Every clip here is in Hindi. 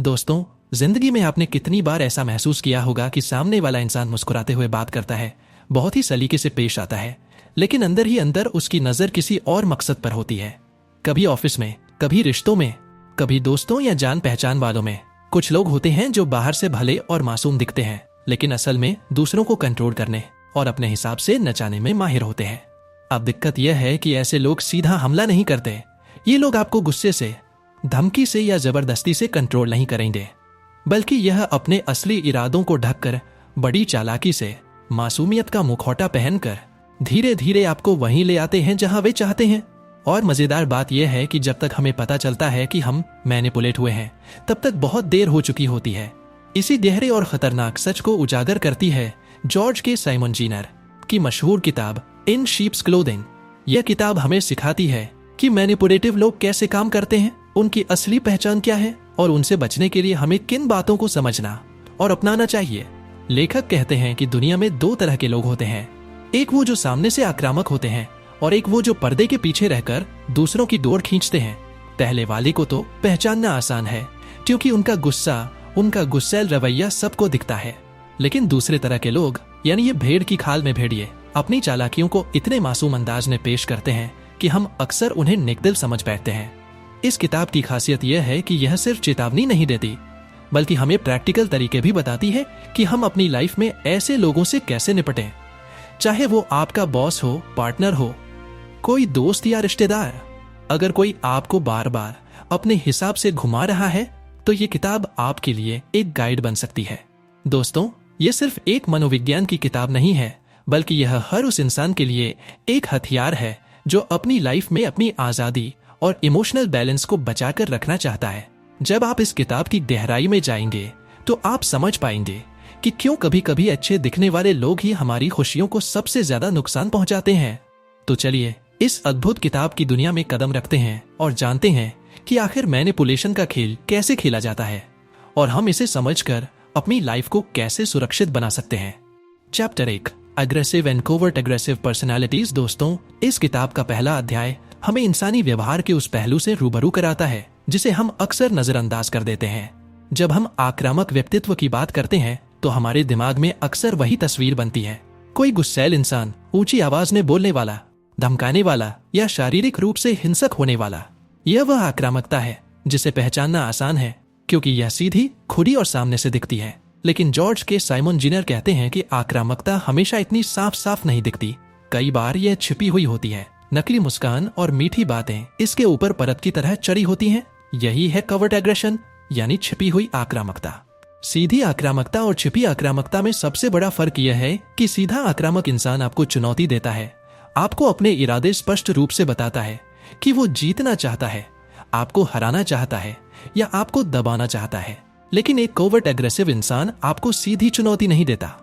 दोस्तों, जिंदगी में आपने कितनी बार ऐसा महसूस किया होगा कि सामने वाला इंसान मुस्कुराते हुए बात करता है, बहुत ही सलीके से पेश आता है, लेकिन अंदर ही अंदर उसकी नजर किसी और मकसद पर होती है। कभी ऑफिस में, कभी रिश्तों में, कभी दोस्तों या जान पहचान वालों में। कुछ लोग होते हैं जो बाहर से भले और मासूम दिखते हैं, लेकिन असल में दूसरों को कंट्रोल करने और अपने हिसाब से नचाने में माहिर होते हैं। अब दिक्कत यह है कि ऐसे लोग सीधा हमला नहीं करते। ये लोग आपको गुस्से से, धमकी से या जबरदस्ती से कंट्रोल नहीं करेंगे, बल्कि यह अपने असली इरादों को ढककर बड़ी चालाकी से, मासूमियत का मुखौटा पहनकर धीरे धीरे आपको वहीं ले आते हैं जहां वे चाहते हैं। और मजेदार बात यह है कि जब तक हमें पता चलता है कि हम मैनिपुलेट हुए हैं, तब तक बहुत देर हो चुकी होती है। इसी गहरे और खतरनाक सच को उजागर करती है जॉर्ज के साइमन जीनर की मशहूर किताब इन शीप्स क्लोथिंग। यह किताब हमें सिखाती है कि मैनिपुलेटिव लोग कैसे काम करते हैं, उनकी असली पहचान क्या है और उनसे बचने के लिए हमें किन बातों को समझना और अपनाना चाहिए। लेखक कहते हैं कि दुनिया में दो तरह के लोग होते हैं, एक वो जो सामने से आक्रामक होते हैं और एक वो जो पर्दे के पीछे रहकर दूसरों की डोर खींचते हैं। पहले वाले को तो पहचानना आसान है, क्योंकि उनका गुस्सा, उनका गुस्सैल रवैया सबको दिखता है। लेकिन दूसरे तरह के लोग, यानी ये भेड़ की खाल में भेड़िए, अपनी चालाकियों को इतने मासूम अंदाज में पेश करते हैं कि हम अक्सर उन्हें निकदिल समझ बैठते हैं। इस किताब की खासियत यह है कि यह सिर्फ चेतावनी नहीं देती, बल्कि हमें प्रैक्टिकल तरीके भी बताती है कि हम अपनी लाइफ में ऐसे लोगों से कैसे निपटें। चाहे वो आपका बॉस हो, पार्टनर हो, कोई दोस्त या रिश्तेदार। अगर कोई आपको बार बार अपने हिसाब से घुमा रहा है, तो ये किताब आपके लिए एक गाइड बन सकती है। दोस्तों, ये सिर्फ एक मनोविज्ञान की किताब नहीं है, बल्कि यह हर उस इंसान के लिए एक हथियार है जो अपनी लाइफ में अपनी आजादी और इमोशनल बैलेंस को बचाकर रखना चाहता है। जब आप इस किताब की गहराई में जाएंगे, तो आप समझ पाएंगे कि क्यों कभी कभी अच्छे दिखने वाले लोग ही हमारी खुशियों को सबसे ज्यादा नुकसान पहुंचाते हैं। तो चलिए इस अद्भुत किताब की दुनिया में कदम रखते हैं और जानते हैं कि आखिर मैनिपुलेशन का खेल कैसे खेला जाता है और हम इसे समझकर अपनी लाइफ को कैसे सुरक्षित बना सकते हैं। Chapter 1, aggressive and covert aggressive personalities. दोस्तों, इस किताब का पहला अध्याय हमें इंसानी व्यवहार के उस पहलू से रूबरू कराता है जिसे हम अक्सर नजरअंदाज कर देते हैं। जब हम आक्रामक व्यक्तित्व की बात करते हैं, तो हमारे दिमाग में अक्सर वही तस्वीर बनती है। कोई गुस्सैल इंसान, ऊंची आवाज में बोलने वाला, धमकाने वाला या शारीरिक रूप से हिंसक होने वाला। यह वह आक्रामकता है जिसे पहचानना आसान है, क्योंकि यह सीधी, खुली और सामने से दिखती है। लेकिन जॉर्ज के साइमन जीनर कहते हैं कि आक्रामकता हमेशा इतनी साफ साफ नहीं दिखती। कई बार यह छिपी हुई होती है। नकली मुस्कान और मीठी बातें इसके ऊपर परत की तरह चढ़ी होती हैं। यही है कवर्ट एग्रेशन, यानी छिपी हुई आक्रामकता। सीधी आक्रामकता और छिपी आक्रामकता में सबसे बड़ा फर्क यह है कि सीधा आक्रामक इंसान आपको चुनौती देता है, आपको अपने इरादे स्पष्ट रूप से बताता है कि वो जीतना चाहता है, आपको हराना चाहता है या आपको दबाना चाहता है। लेकिन एक कोवर्ट एग्रेसिव इंसान आपको सीधी चुनौती नहीं देता।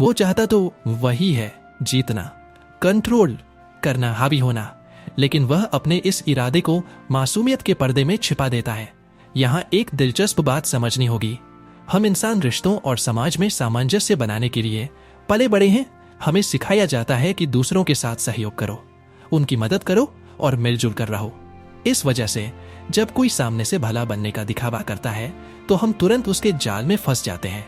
वो चाहता तो वही है, जीतना, कंट्रोल करना, हावी होना। लेकिन वह अपने इस इरादे को मासूमियत के पर्दे में छिपा देता है। यहाँ एक दिलचस्प बात समझनी होगी। हम इंसान रिश्तों और समाज में सामंजस्य बनाने के लिए पले बड़े हैं। हमें सिखाया जाता है कि दूसरों के साथ सहयोग करो, उनकी मदद करो और मिलजुल कर रहो। इस वजह से जब कोई सामने से भला बनने का दिखावा करता है, तो हम तुरंत उसके जाल में फंस जाते हैं।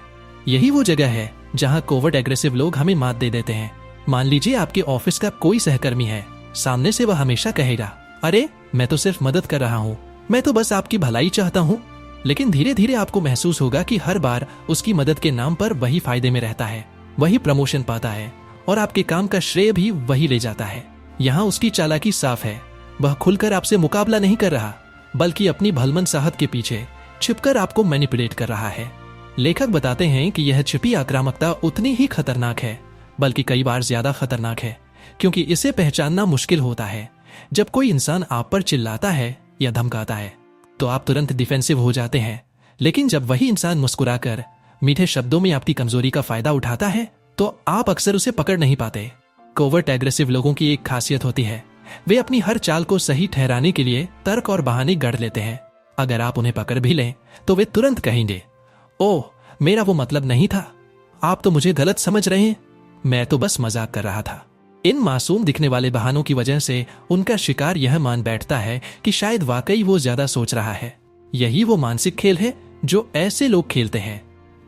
यही वो जगह है जहां कोवर्ट एग्रेसिव लोग हमें मात दे देते हैं। मान लीजिए आपके ऑफिस का कोई सहकर्मी है। सामने से वह हमेशा कहेगा, अरे मैं तो सिर्फ मदद कर रहा हूँ, मैं तो बस आपकी भलाई चाहता हूँ। लेकिन धीरे धीरे आपको महसूस होगा कि हर बार उसकी मदद के नाम पर वही फायदे में रहता है, वही प्रमोशन पाता है और आपके काम का श्रेय भी वही ले जाता है। यहाँ उसकी चालाकी साफ है। वह खुलकर आपसे मुकाबला नहीं कर रहा, बल्कि अपनी भलमन साहत के पीछे छिपकर आपको मैनिपुलेट कर रहा है। लेखक बताते हैं कि यह छिपी आक्रामकता उतनी ही खतरनाक है, बल्कि कई बार ज्यादा खतरनाक है, क्योंकि इसे पहचानना मुश्किल होता है। जब कोई इंसान आप पर चिल्लाता है या धमकाता है, तो आप तुरंत डिफेंसिव हो जाते हैं। लेकिन जब वही इंसान मुस्कुराकर, मीठे शब्दों में आपकी कमजोरी का फायदा उठाता है, तो आप अक्सर उसे पकड़ नहीं पाते। कोवर्ट एग्रेसिव लोगों की एक खासियत होती है, वे अपनी हर चाल को सही ठहराने के लिए तर्क और बहाने गढ़ लेते हैं। अगर आप उन्हें पकड़ भी लें, तो वे तुरंत कहेंगे, ओह मेरा वो मतलब नहीं था, आप तो मुझे गलत समझ रहे हैं, मैं तो बस मजाक कर रहा था। इन मासूम दिखने वाले बहानों की वजह से उनका शिकार यह मान बैठता है कि शायद वाकई वो ज्यादा सोच रहा है। यही वो मानसिक खेल है जो ऐसे लोग खेलते हैं।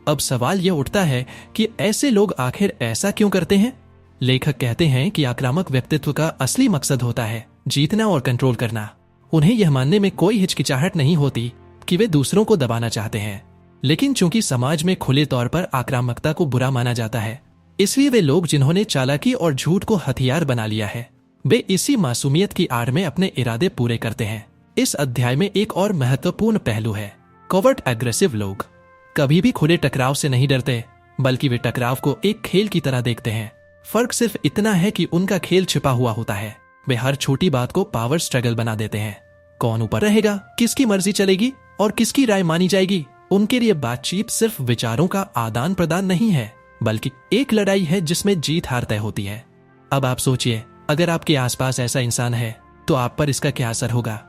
अब सवाल यह उठता है कि ऐसे लोग आखिर ऐसा क्यों करते हैं। लेखक कहते हैं कि आक्रामक व्यक्तित्व का असली मकसद होता है जीतना और कंट्रोल करना। उन्हें यह मानने में कोई हिचकिचाहट नहीं होती कि वे दूसरों को दबाना चाहते हैं, लेकिन चूंकि समाज में खुले तौर पर आक्रामकता को बुरा माना जाता है, इसलिए वे लोग जिन्होंने चालाकी और झूठ को हथियार बना लिया है, वे इसी मासूमियत की आड़ में अपने इरादे पूरे करते हैं। इस अध्याय में एक और महत्वपूर्ण पहलू है कोवर्ट एग्रेसिव लोग। कभी भी खुले टकराव से नहीं डरते, बल्कि वे टकराव को एक खेल की तरह देखते हैं। फर्क सिर्फ इतना है कि उनका खेल छिपा हुआ होता है। वे हर छोटी बात को पावर स्ट्रगल बना देते हैं। कौन ऊपर रहेगा, किसकी मर्जी चलेगी और किसकी राय मानी जाएगी। उनके लिए बातचीत सिर्फ विचारों का आदान प्रदान नहीं है, बल्कि एक लड़ाई है जिसमें जीत हार तय होती है। अब आप सोचिए, अगर आपके आसपास ऐसा इंसान है तो आप पर इसका क्या असर होगा।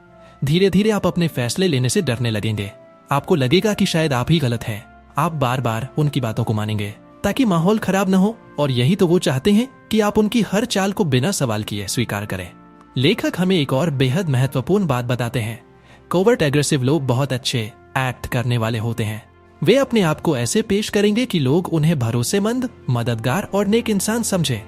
धीरे धीरे आप अपने फैसले लेने से डरने लगेंगे। आपको लगेगा कि शायद आप ही गलत हैं। आप बार बार उनकी बातों को मानेंगे ताकि माहौल खराब न हो, और यही तो वो चाहते हैं कि आप उनकी हर चाल को बिना सवाल किए स्वीकार करें। लेखक हमें एक और बेहद महत्वपूर्ण बात बताते हैं। कोवर्ट एग्रेसिव लोग बहुत अच्छे एक्ट करने वाले होते हैं। वे अपने आप को ऐसे पेश करेंगे कि लोग उन्हें भरोसेमंद, मददगार और नेक इंसान समझें।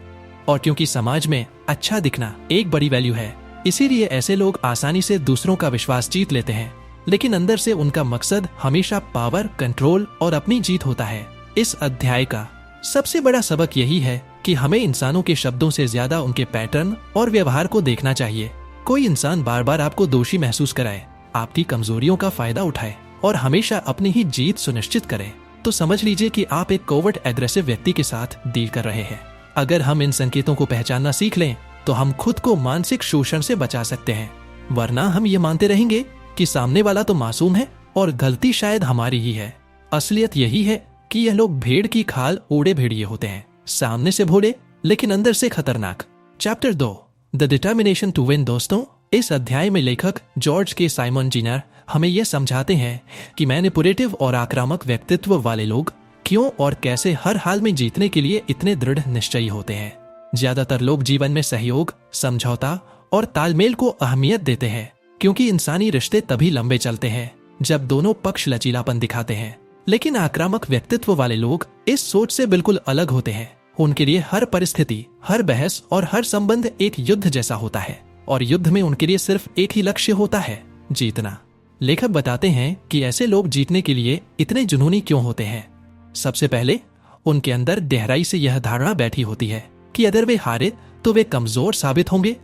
और क्योंकि समाज में अच्छा दिखना एक बड़ी वैल्यू है, इसीलिए ऐसे लोग आसानी से दूसरों का विश्वास जीत लेते हैं, लेकिन अंदर से उनका मकसद हमेशा पावर, कंट्रोल और अपनी जीत होता है। इस अध्याय का सबसे बड़ा सबक यही है कि हमें इंसानों के शब्दों से ज्यादा उनके पैटर्न और व्यवहार को देखना चाहिए। कोई इंसान बार बार आपको दोषी महसूस कराए, आपकी कमजोरियों का फायदा उठाए और हमेशा अपनी ही जीत सुनिश्चित करे, तो समझ लीजिए कि आप एक कोवर्ट एग्रेसिव व्यक्ति के साथ डील कर रहे हैं। अगर हम इन संकेतों को पहचानना सीख लें तो हम खुद को मानसिक शोषण से बचा सकते हैं, वरना हम ये मानते रहेंगे कि सामने वाला तो मासूम है और गलती शायद हमारी ही है। असलियत यही है कि यह लोग भेड़ की खाल ओढ़े भेड़िए होते हैं, सामने से भोले लेकिन अंदर से खतरनाक। Chapter 2 the determination to win. दोस्तों, इस अध्याय में लेखक जॉर्ज के साइमन जीनर हमें यह समझाते हैं कि मैनिपुलेटिव और आक्रामक व्यक्तित्व वाले लोग क्यों और कैसे हर हाल में जीतने के लिए इतने दृढ़ निश्चयी होते हैं। ज्यादातर लोग जीवन में सहयोग, समझौता और तालमेल को अहमियत देते हैं, क्योंकि इंसानी रिश्ते तभी लंबे चलते हैं जब दोनों पक्ष लचीलापन दिखाते हैं। लेकिन आक्रामक व्यक्तित्व वाले लोग इस सोच से बिल्कुल अलग होते हैं। उनके लिए हर परिस्थिति, हर बहस और हर संबंध एक युद्ध जैसा होता है, और युद्ध में उनके लिए सिर्फ एक ही लक्ष्य होता है, जीतना। लेखक बताते हैं कि ऐसे लोग जीतने के लिए इतने जुनूनी क्यों होते हैं। सबसे पहले उनके अंदर गहराई से यह धारणा बैठी होती है कि अगर वे हारे तो वे कमजोर साबित होंगे।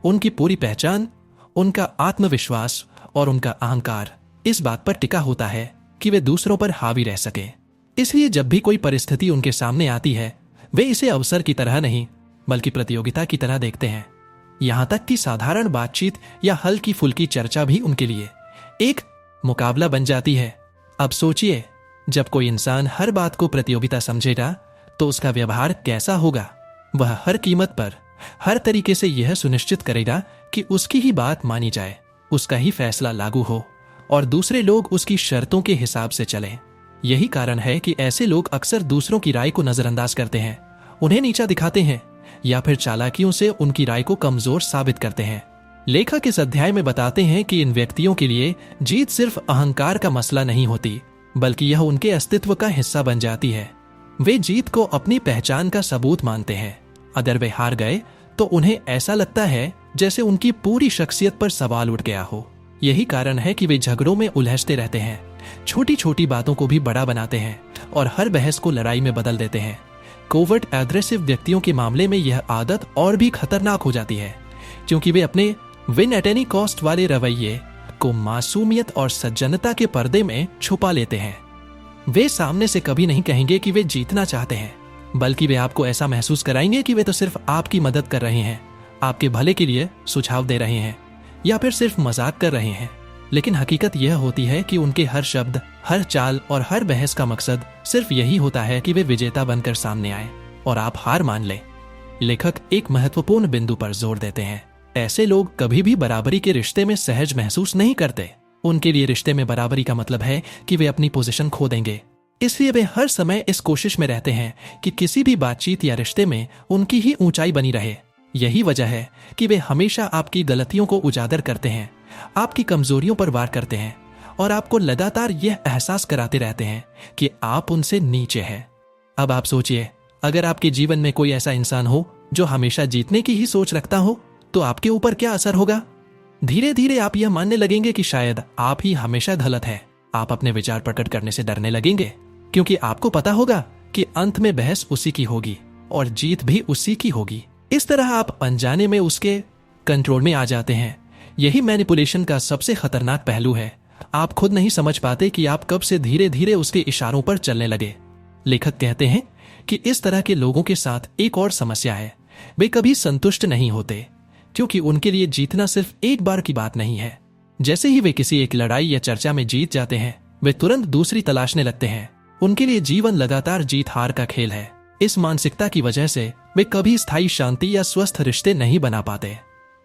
उनकी पूरी पहचान, उनका आत्मविश्वास और उनका अहंकार इस बात पर टिका होता है कि वे दूसरों पर हावी रह सके। इसलिए जब भी कोई परिस्थिति उनके सामने आती है, वे इसे अवसर की तरह नहीं बल्कि प्रतियोगिता की तरह देखते हैं। यहाँ तक कि साधारण बातचीत या हल्की फुल्की चर्चा भी उनके लिए एक मुकाबला बन जाती है। अब सोचिए, जब कोई इंसान हर बात को प्रतियोगिता समझेगा तो उसका व्यवहार कैसा होगा। वह हर कीमत पर, हर तरीके से यह सुनिश्चित करेगा कि उसकी ही बात मानी जाए, उसका ही फैसला लागू हो और दूसरे लोग उसकी शर्तों के हिसाब से चलें। यही कारण है कि ऐसे लोग अक्सर दूसरों की राय को नजरअंदाज करते हैं, उन्हें नीचा दिखाते हैं या फिर चालाकियों से उनकी राय को कमजोर साबित करते हैं। लेखक इस अध्याय में बताते हैं कि इन व्यक्तियों के लिए जीत सिर्फ अहंकार का मसला नहीं होती, बल्कि यह उनके अस्तित्व का हिस्सा बन जाती है। वे जीत को अपनी पहचान का सबूत मानते हैं। अगर वे हार गए तो उन्हें ऐसा लगता है जैसे उनकी पूरी शख्सियत पर सवाल उठ गया हो। यही कारण है कि वे झगड़ों में उलझते रहते हैं, छोटी छोटी बातों को भी बड़ा बनाते हैं और हर बहस को लड़ाई में बदल देते हैं। कोवर्ट एग्रेसिव व्यक्तियों के मामले में यह आदत और भी खतरनाक हो जाती है, क्योंकि वे अपने विन एट एनी कॉस्ट वाले रवैये को मासूमियत और सज्जनता के पर्दे में छुपा लेते हैं। वे सामने से कभी नहीं कहेंगे कि वे जीतना चाहते हैं, बल्कि वे आपको ऐसा महसूस कराएंगे कि वे तो सिर्फ आपकी मदद कर रहे हैं, आपके भले के लिए सुझाव दे रहे हैं या फिर सिर्फ मजाक कर रहे हैं। लेकिन हकीकत यह होती है कि उनके हर शब्द, हर चाल और हर बहस का मकसद सिर्फ यही होता है कि वे विजेता बनकर सामने आए और आप हार मान लें। लेखक एक महत्वपूर्ण बिंदु पर जोर देते हैं। ऐसे लोग कभी भी बराबरी के रिश्ते में सहज महसूस नहीं करते। उनके लिए रिश्ते में बराबरी का मतलब है कि वे अपनी पोजीशन खो देंगे। इसलिए वे हर समय इस कोशिश में रहते हैं कि किसी भी बातचीत या रिश्ते में उनकी ही ऊंचाई बनी रहे। यही वजह है कि वे हमेशा आपकी गलतियों को उजागर करते हैं, आपकी कमजोरियों पर वार करते हैं और आपको लगातार यह एहसास कराते रहते हैं कि आप उनसे नीचे हैं। अब आप सोचिए, अगर आपके जीवन में कोई ऐसा इंसान हो जो हमेशा जीतने की ही सोच रखता हो, तो आपके ऊपर क्या असर होगा? धीरे धीरे आप यह मानने लगेंगे कि शायद आप ही हमेशा गलत है। आप अपने विचार प्रकट करने से डरने लगेंगे, क्योंकि आपको पता होगा कि अंत में बहस उसी की होगी और जीत भी उसी की होगी। इस तरह आप अनजाने में उसके कंट्रोल में आ जाते हैं। यही मैनिपुलेशन का सबसे खतरनाक पहलू है। आप खुद नहीं समझ पाते कि आप कब से धीरे धीरे उसके इशारों पर चलने लगे। लेखक कहते हैं कि इस तरह के लोगों के साथ एक और समस्या है, वे कभी संतुष्ट नहीं होते, क्योंकि उनके लिए जीतना सिर्फ एक बार की बात नहीं है। जैसे ही वे किसी एक लड़ाई या चर्चा में जीत जाते हैं, वे तुरंत दूसरी तलाशने लगते हैं। उनके लिए जीवन लगातार जीत हार का खेल है। इस मानसिकता की वजह से वे कभी स्थायी शांति या स्वस्थ रिश्ते नहीं बना पाते।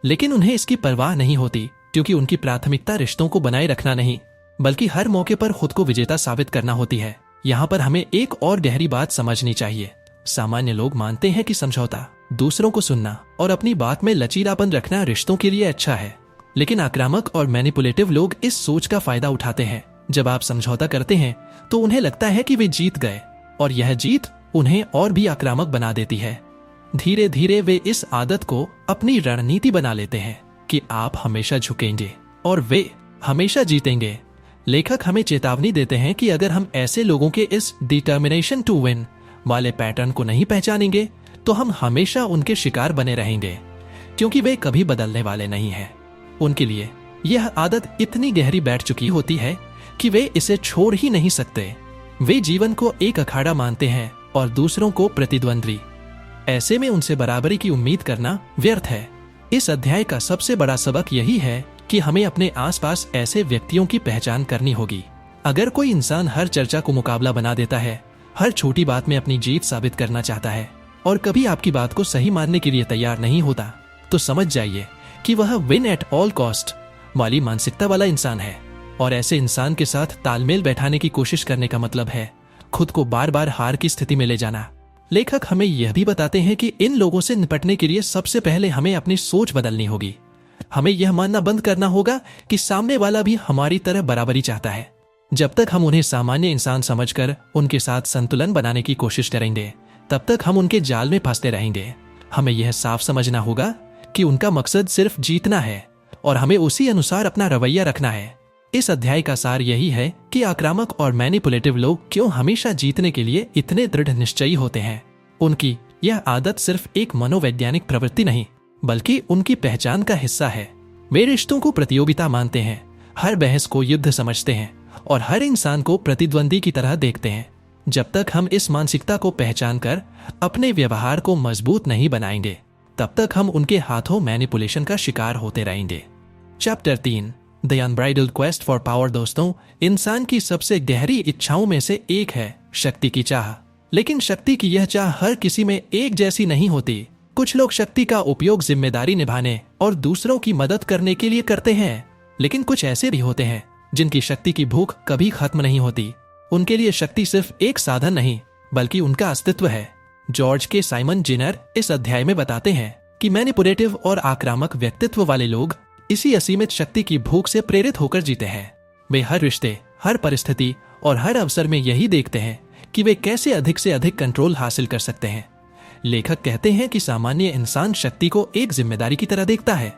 लेकिन उन्हें इसकी परवाह नहीं होती, क्योंकि उनकी प्राथमिकता रिश्तों को बनाए रखना नहीं, बल्कि हर मौके पर खुद को विजेता साबित करना होती है। यहाँ पर हमें एक और गहरी बात समझनी चाहिए। सामान्य लोग मानते हैं कि समझौता, दूसरों को सुनना और अपनी बात में लचीलापन रखना रिश्तों के लिए अच्छा है। लेकिन आक्रामक और मैनिपुलेटिव लोग इस सोच का फायदा उठाते हैं। जब आप समझौता करते हैं तो उन्हें लगता है कि वे जीत गए, और यह जीत उन्हें और भी आक्रामक बना देती है। धीरे धीरे वे इस आदत को अपनी रणनीति बना लेते हैं कि आप हमेशा झुकेंगे और वे हमेशा जीतेंगे। लेखक हमें चेतावनी देते हैं कि अगर हम ऐसे लोगों के इस डिटर्मिनेशन टू विन वाले पैटर्न को नहीं पहचानेंगे, तो हम हमेशा उनके शिकार बने रहेंगे, क्योंकि वे कभी बदलने वाले नहीं हैं। उनके लिए यह आदत इतनी गहरी बैठ चुकी होती है कि वे इसे छोड़ ही नहीं सकते। वे जीवन को एक अखाड़ा मानते हैं और दूसरों को प्रतिद्वंद्वी। ऐसे में उनसे बराबरी की उम्मीद करना व्यर्थ है। इस अध्याय का सबसे बड़ा सबक यही है कि हमें अपने आसपास ऐसे व्यक्तियों की पहचान करनी होगी। अगर कोई इंसान हर चर्चा को मुकाबला बना देता है, हर छोटी बात में अपनी जीत साबित करना चाहता है और कभी आपकी बात को सही मानने के लिए तैयार नहीं होता, तो समझ जाइए कि वह विन एट ऑल कॉस्ट वाली मानसिकता वाला इंसान है। और ऐसे इंसान के साथ तालमेल बैठाने की कोशिश करने का मतलब है खुद को बार बार हार की स्थिति में ले जाना। लेखक हमें यह भी बताते हैं कि इन लोगों से निपटने के लिए सबसे पहले हमें अपनी सोच बदलनी होगी। हमें यह मानना बंद करना होगा कि सामने वाला भी हमारी तरह बराबरी चाहता है। जब तक हम उन्हें सामान्य इंसान समझकर उनके साथ संतुलन बनाने की कोशिश करेंगे, तब तक हम उनके जाल में फंसते रहेंगे। हमें यह साफ समझना होगा कि उनका मकसद सिर्फ जीतना है और हमें उसी अनुसार अपना रवैया रखना है। इस अध्याय का सार यही है कि आक्रामक और मैनिपुलेटिव लोग क्यों हमेशा जीतने के लिए इतने दृढ़ निश्चयी होते हैं। उनकी यह आदत सिर्फ एक मनोवैज्ञानिक प्रवृत्ति नहीं, बल्कि उनकी पहचान का हिस्सा है। वे रिश्तों को प्रतियोगिता मानते हैं, हर बहस को युद्ध समझते हैं और हर इंसान को प्रतिद्वंदी की तरह देखते हैं। जब तक हम इस मानसिकता को पहचान कर अपने व्यवहार को मजबूत नहीं बनाएंगे, तब तक हम उनके हाथों मैनिपुलेशन का शिकार होते रहेंगे। Chapter 3, the unbridled quest for power. दोस्तों, इंसान की सबसे गहरी इच्छाओं में से एक है शक्ति की चाह। लेकिन शक्ति की यह चाह हर किसी में एक जैसी नहीं होती। कुछ लोग शक्ति का उपयोग जिम्मेदारी निभाने और दूसरों की मदद करने के लिए करते हैं, लेकिन कुछ ऐसे भी होते हैं जिनकी शक्ति की भूख कभी खत्म नहीं होती। उनके लिए शक्ति सिर्फ एक साधन नहीं, बल्कि उनका अस्तित्व है। जॉर्ज के साइमन जिनर इस अध्याय में बताते हैं कि मैनिपुलेटिव और आक्रामक व्यक्तित्व वाले लोग इसी असीमित शक्ति की भूख से प्रेरित होकर जीते हैं। वे हर रिश्ते, हर परिस्थिति और हर अवसर में यही देखते हैं कि वे कैसे अधिक से अधिक कंट्रोल हासिल कर सकते हैं। लेखक कहते हैं कि सामान्य इंसान शक्ति को एक जिम्मेदारी की तरह देखता है।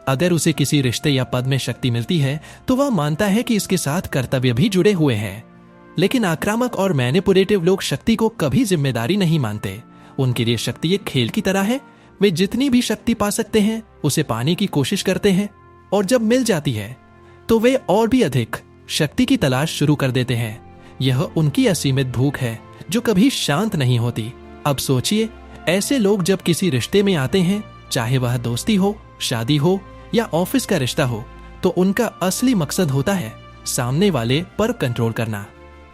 अगर उसे किसी रिश्ते या पद में शक्ति मिलती है, तो वह मानता है कि इसके साथ कर्तव्य भी जुड़े हुए हैं। लेकिन आक्रामक और मैनिपुलेटिव लोग शक्ति को कभी जिम्मेदारी नहीं मानते। उनके लिए शक्ति एक खेल की तरह है। वे जितनी भी शक्ति पा सकते हैं उसे पाने की कोशिश करते हैं, और जब मिल जाती है तो वे और भी अधिक शक्ति की तलाश शुरू कर देते हैं। यह उनकी असीमित भूख है जो कभी शांत नहीं होती। अब सोचिए, ऐसे लोग जब किसी रिश्ते में आते हैं, चाहे वह दोस्ती हो, शादी हो या ऑफिस का रिश्ता हो, तो उनका असली मकसद होता है सामने वाले पर कंट्रोल करना।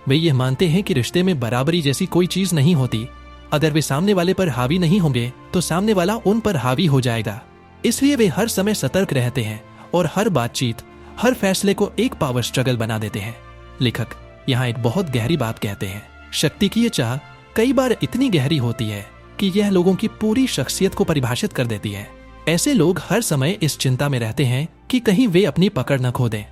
वे ये मानते हैं कि रिश्ते में बराबरी जैसी कोई चीज नहीं होती। अगर वे सामने वाले पर हावी नहीं होंगे तो सामने वाला उन पर हावी हो जाएगा। इसलिए वे हर समय सतर्क रहते हैं और हर बातचीत, हर फैसले को एक पावर स्ट्रगल बना देते हैं। लेखक यहाँ एक बहुत गहरी बात कहते हैं। शक्ति की ये चाह कई बार इतनी गहरी होती है कि यह लोगों की पूरी शख्सियत को परिभाषित कर देती है। ऐसे लोग हर समय इस चिंता में रहते हैं कि कहीं वे अपनी पकड़ न खो दें।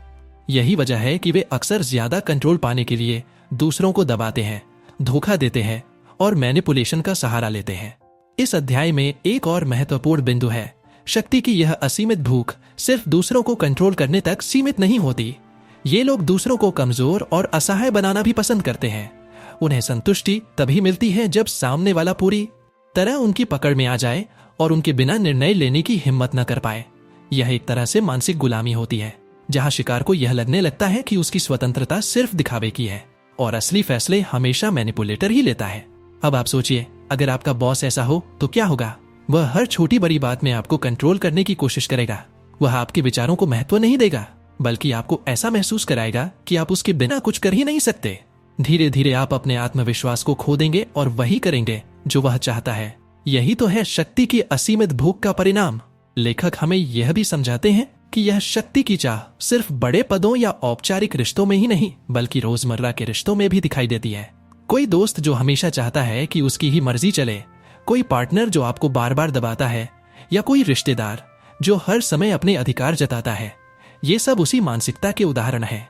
यही वजह है कि वे अक्सर ज्यादा कंट्रोल पाने के लिए दूसरों को दबाते हैं, धोखा देते हैं और मैनिपुलेशन का सहारा लेते हैं। इस अध्याय में एक और महत्वपूर्ण बिंदु है, शक्ति की यह असीमित भूख सिर्फ दूसरों को कंट्रोल करने तक सीमित नहीं होती। ये लोग दूसरों को कमजोर और असहाय बनाना भी पसंद करते हैं। उन्हें संतुष्टि तभी मिलती है जब सामने वाला पूरी तरह उनकी पकड़ में आ जाए और उनके बिना निर्णय लेने की हिम्मत न कर पाए। यह एक तरह से मानसिक गुलामी होती है, जहां शिकार को यह लगने लगता है कि उसकी स्वतंत्रता सिर्फ दिखावे की है और असली फैसले हमेशा मैनिपुलेटर ही लेता है। अब आप सोचिए, अगर आपका बॉस ऐसा हो तो क्या होगा? वह हर छोटी बड़ी बात में आपको कंट्रोल करने की कोशिश करेगा। वह आपके विचारों को महत्व नहीं देगा, बल्कि आपको ऐसा महसूस कराएगा कि आप उसके बिना कुछ कर ही नहीं सकते। धीरे धीरे आप अपने आत्मविश्वास को खो देंगे और वही करेंगे जो वह चाहता है। यही तो है शक्ति की असीमित भूख का परिणाम। लेखक हमें यह भी समझाते हैं कि यह शक्ति की चाह सिर्फ बड़े पदों या औपचारिक रिश्तों में ही नहीं, बल्कि रोजमर्रा के रिश्तों में भी दिखाई देती है। कोई दोस्त जो हमेशा चाहता है कि उसकी ही मर्जी चले, कोई पार्टनर जो आपको बार बार दबाता है, या कोई रिश्तेदार जो हर समय अपने अधिकार जताता है, ये सब उसी मानसिकता के उदाहरण हैं।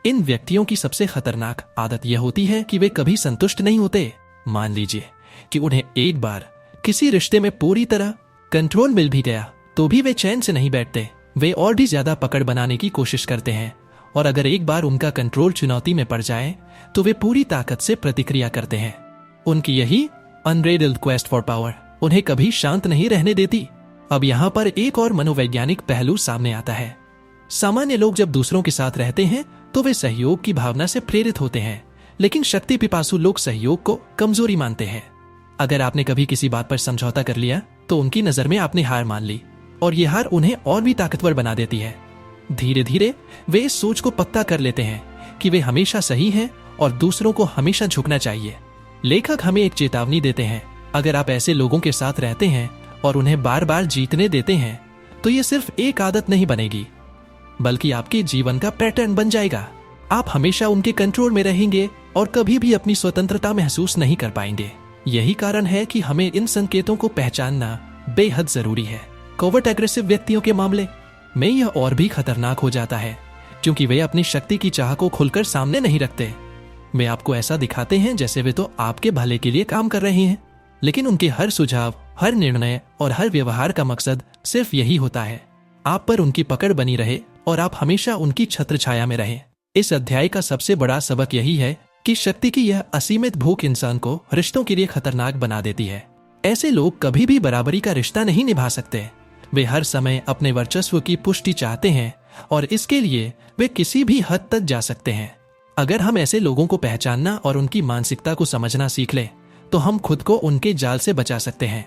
इन व्यक्तियों की सबसे खतरनाक आदत यह होती है कि वे कभी संतुष्ट नहीं होते। मान लीजिए कि उन्हें एक बार किसी रिश्ते में पूरी तरह कंट्रोल मिल भी गया तो भी वे चैन से नहीं बैठते। वे और भी ज्यादा पकड़ बनाने की कोशिश करते हैं, और अगर एक बार उनका कंट्रोल चुनौती में पड़ जाए तो वे पूरी ताकत से प्रतिक्रिया करते हैं। उनकी यही अनब्रेडल्ड क्वेस्ट फॉर पावर उन्हें कभी शांत नहीं रहने देती। अब यहाँ पर एक और मनोवैज्ञानिक पहलू सामने आता है। सामान्य लोग जब दूसरों के साथ रहते हैं तो वे सहयोग की भावना से प्रेरित होते हैं, लेकिन शक्ति पिपासु लोग सहयोग को कमजोरी मानते हैं। अगर आपने कभी किसी बात पर समझौता कर लिया तो उनकी नजर में आपने हार मान ली, और यह हार उन्हें और भी ताकतवर बना देती है। धीरे धीरे वे इस सोच को पक्का कर लेते हैं कि वे हमेशा सही हैं और दूसरों को हमेशा झुकना चाहिए। लेखक हमें एक चेतावनी देते हैं, अगर आप ऐसे लोगों के साथ रहते हैं और उन्हें बार बार जीतने देते हैं तो ये सिर्फ एक आदत नहीं बनेगी, बल्कि आपके जीवन का पैटर्न बन जाएगा। आप हमेशा उनके कंट्रोल में रहेंगे और कभी भी अपनी स्वतंत्रता महसूस नहीं कर पाएंगे। यही कारण है कि हमें इन संकेतों को पहचानना बेहद जरूरी है। कोवर्ट एग्रेसिव व्यक्तियों के मामले में यह और भी खतरनाक हो जाता है, क्योंकि वे अपनी शक्ति की चाह को खुलकर सामने नहीं रखते। वे आपको ऐसा दिखाते हैं जैसे वे तो आपके भले के लिए काम कर रहे हैं, लेकिन उनके हर सुझाव, हर निर्णय और हर व्यवहार का मकसद सिर्फ यही होता है, आप पर उनकी पकड़ बनी रहे और आप हमेशा उनकी छत्र छाया में रहें। इस अध्याय का सबसे बड़ा सबक यही है कि शक्ति की यह असीमित भूख इंसान को रिश्तों के लिए खतरनाक बना देती है। ऐसे लोग कभी भी बराबरी का रिश्ता नहीं निभा सकते। वे हर समय अपने वर्चस्व की पुष्टि चाहते हैं और इसके लिए वे किसी भी हद तक जा सकते हैं। अगर हम ऐसे लोगों को पहचानना और उनकी मानसिकता को समझना सीख लें तो हम खुद को उनके जाल से बचा सकते हैं।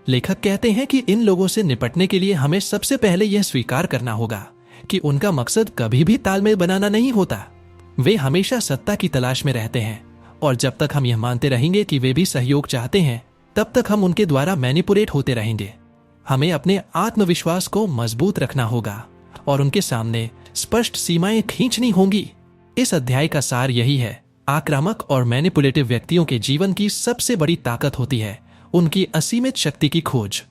लेखक कहते हैं कि इन लोगों से निपटने के लिए हमें सबसे पहले यह स्वीकार करना होगा कि उनका मकसद कभी भी तालमेल बनाना नहीं होता। वे हमेशा सत्ता की तलाश में रहते हैं, और जब तक हम यह मानते रहेंगे कि वे भी सहयोग चाहते हैं, तब तक हम उनके द्वारा मैनिपुलेट होते रहेंगे। हमें अपने आत्मविश्वास को मजबूत रखना होगा और उनके सामने स्पष्ट सीमाएं खींचनी होंगी। इस अध्याय का सार यही है, आक्रामक और मैनिपुलेटिव व्यक्तियों के जीवन की सबसे बड़ी ताकत होती है उनकी असीमित शक्ति की खोज।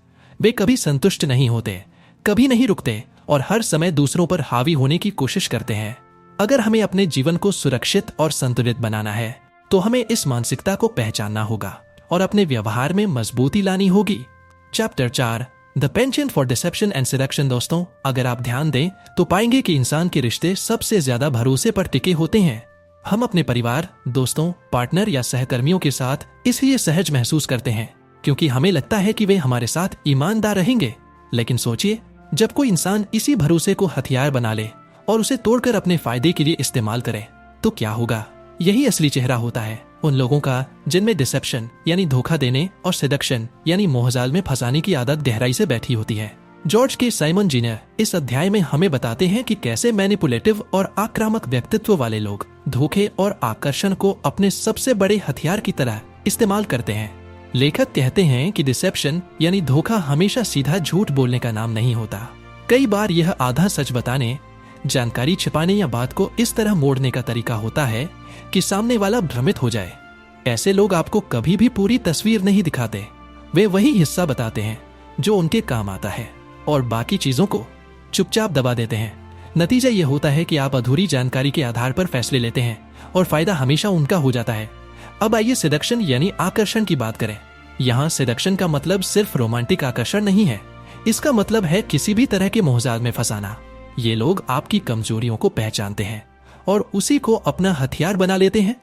वे कभी संतुष्ट नहीं होते, कभी नहीं रुकते और हर समय दूसरों पर हावी होने की कोशिश करते हैं। अगर हमें अपने जीवन को सुरक्षित और संतुलित बनाना है तो हमें इस मानसिकता को पहचानना होगा और अपने व्यवहार में मजबूती लानी होगी। Chapter 4, the penchant for deception and selection. दोस्तों, अगर आप ध्यान दें तो पाएंगे कि इंसान के रिश्ते सबसे ज्यादा भरोसे पर टिके होते हैं। हम अपने परिवार, दोस्तों, पार्टनर या सहकर्मियों के साथ इसलिए सहज महसूस करते हैं क्योंकि हमें लगता है कि वे हमारे साथ ईमानदार रहेंगे। लेकिन सोचिए, जब कोई इंसान इसी भरोसे को हथियार बना ले और उसे तोड़कर अपने फायदे के लिए इस्तेमाल करे तो क्या होगा? यही असली चेहरा होता है उन लोगों का जिनमें डिसेप्शन यानी धोखा देने और सेडक्शन यानी मोहजाल में फंसाने की आदत गहराई से बैठी होती है। जॉर्ज के साइमन जीनियर इस अध्याय में हमें बताते हैं कि कैसे मैनिपुलेटिव और आक्रामक व्यक्तित्व वाले लोग धोखे और आकर्षण को अपने सबसे बड़े हथियार की तरह इस्तेमाल करते हैं। लेखक कहते हैं कि डिसेप्शन यानी धोखा हमेशा सीधा झूठ बोलने का नाम नहीं होता। कई बार यह आधा सच बताने, जानकारी छिपाने या बात को इस तरह मोड़ने का तरीका होता है कि सामने वाला भ्रमित हो जाए। ऐसे लोग आपको कभी भी पूरी तस्वीर नहीं दिखाते। वे वही हिस्सा बताते हैं जो उनके काम आता है और बाकी चीजों को चुपचाप दबा देते हैं। नतीजा ये होता है कि आप अधूरी जानकारी के आधार पर फैसले लेते हैं और फायदा हमेशा उनका हो जाता है। अब आइए सिडक्शन यानी आकर्षण की बात करें। यहाँ सिडक्शन का मतलब सिर्फ रोमांटिक आकर्षण नहीं है, इसका मतलब है किसी भी तरह के मोहजाल में फंसाना। ये लोग आपकी कमजोरियों को पहचानते हैं और उसी को अपना हथियार बना लेते हैं।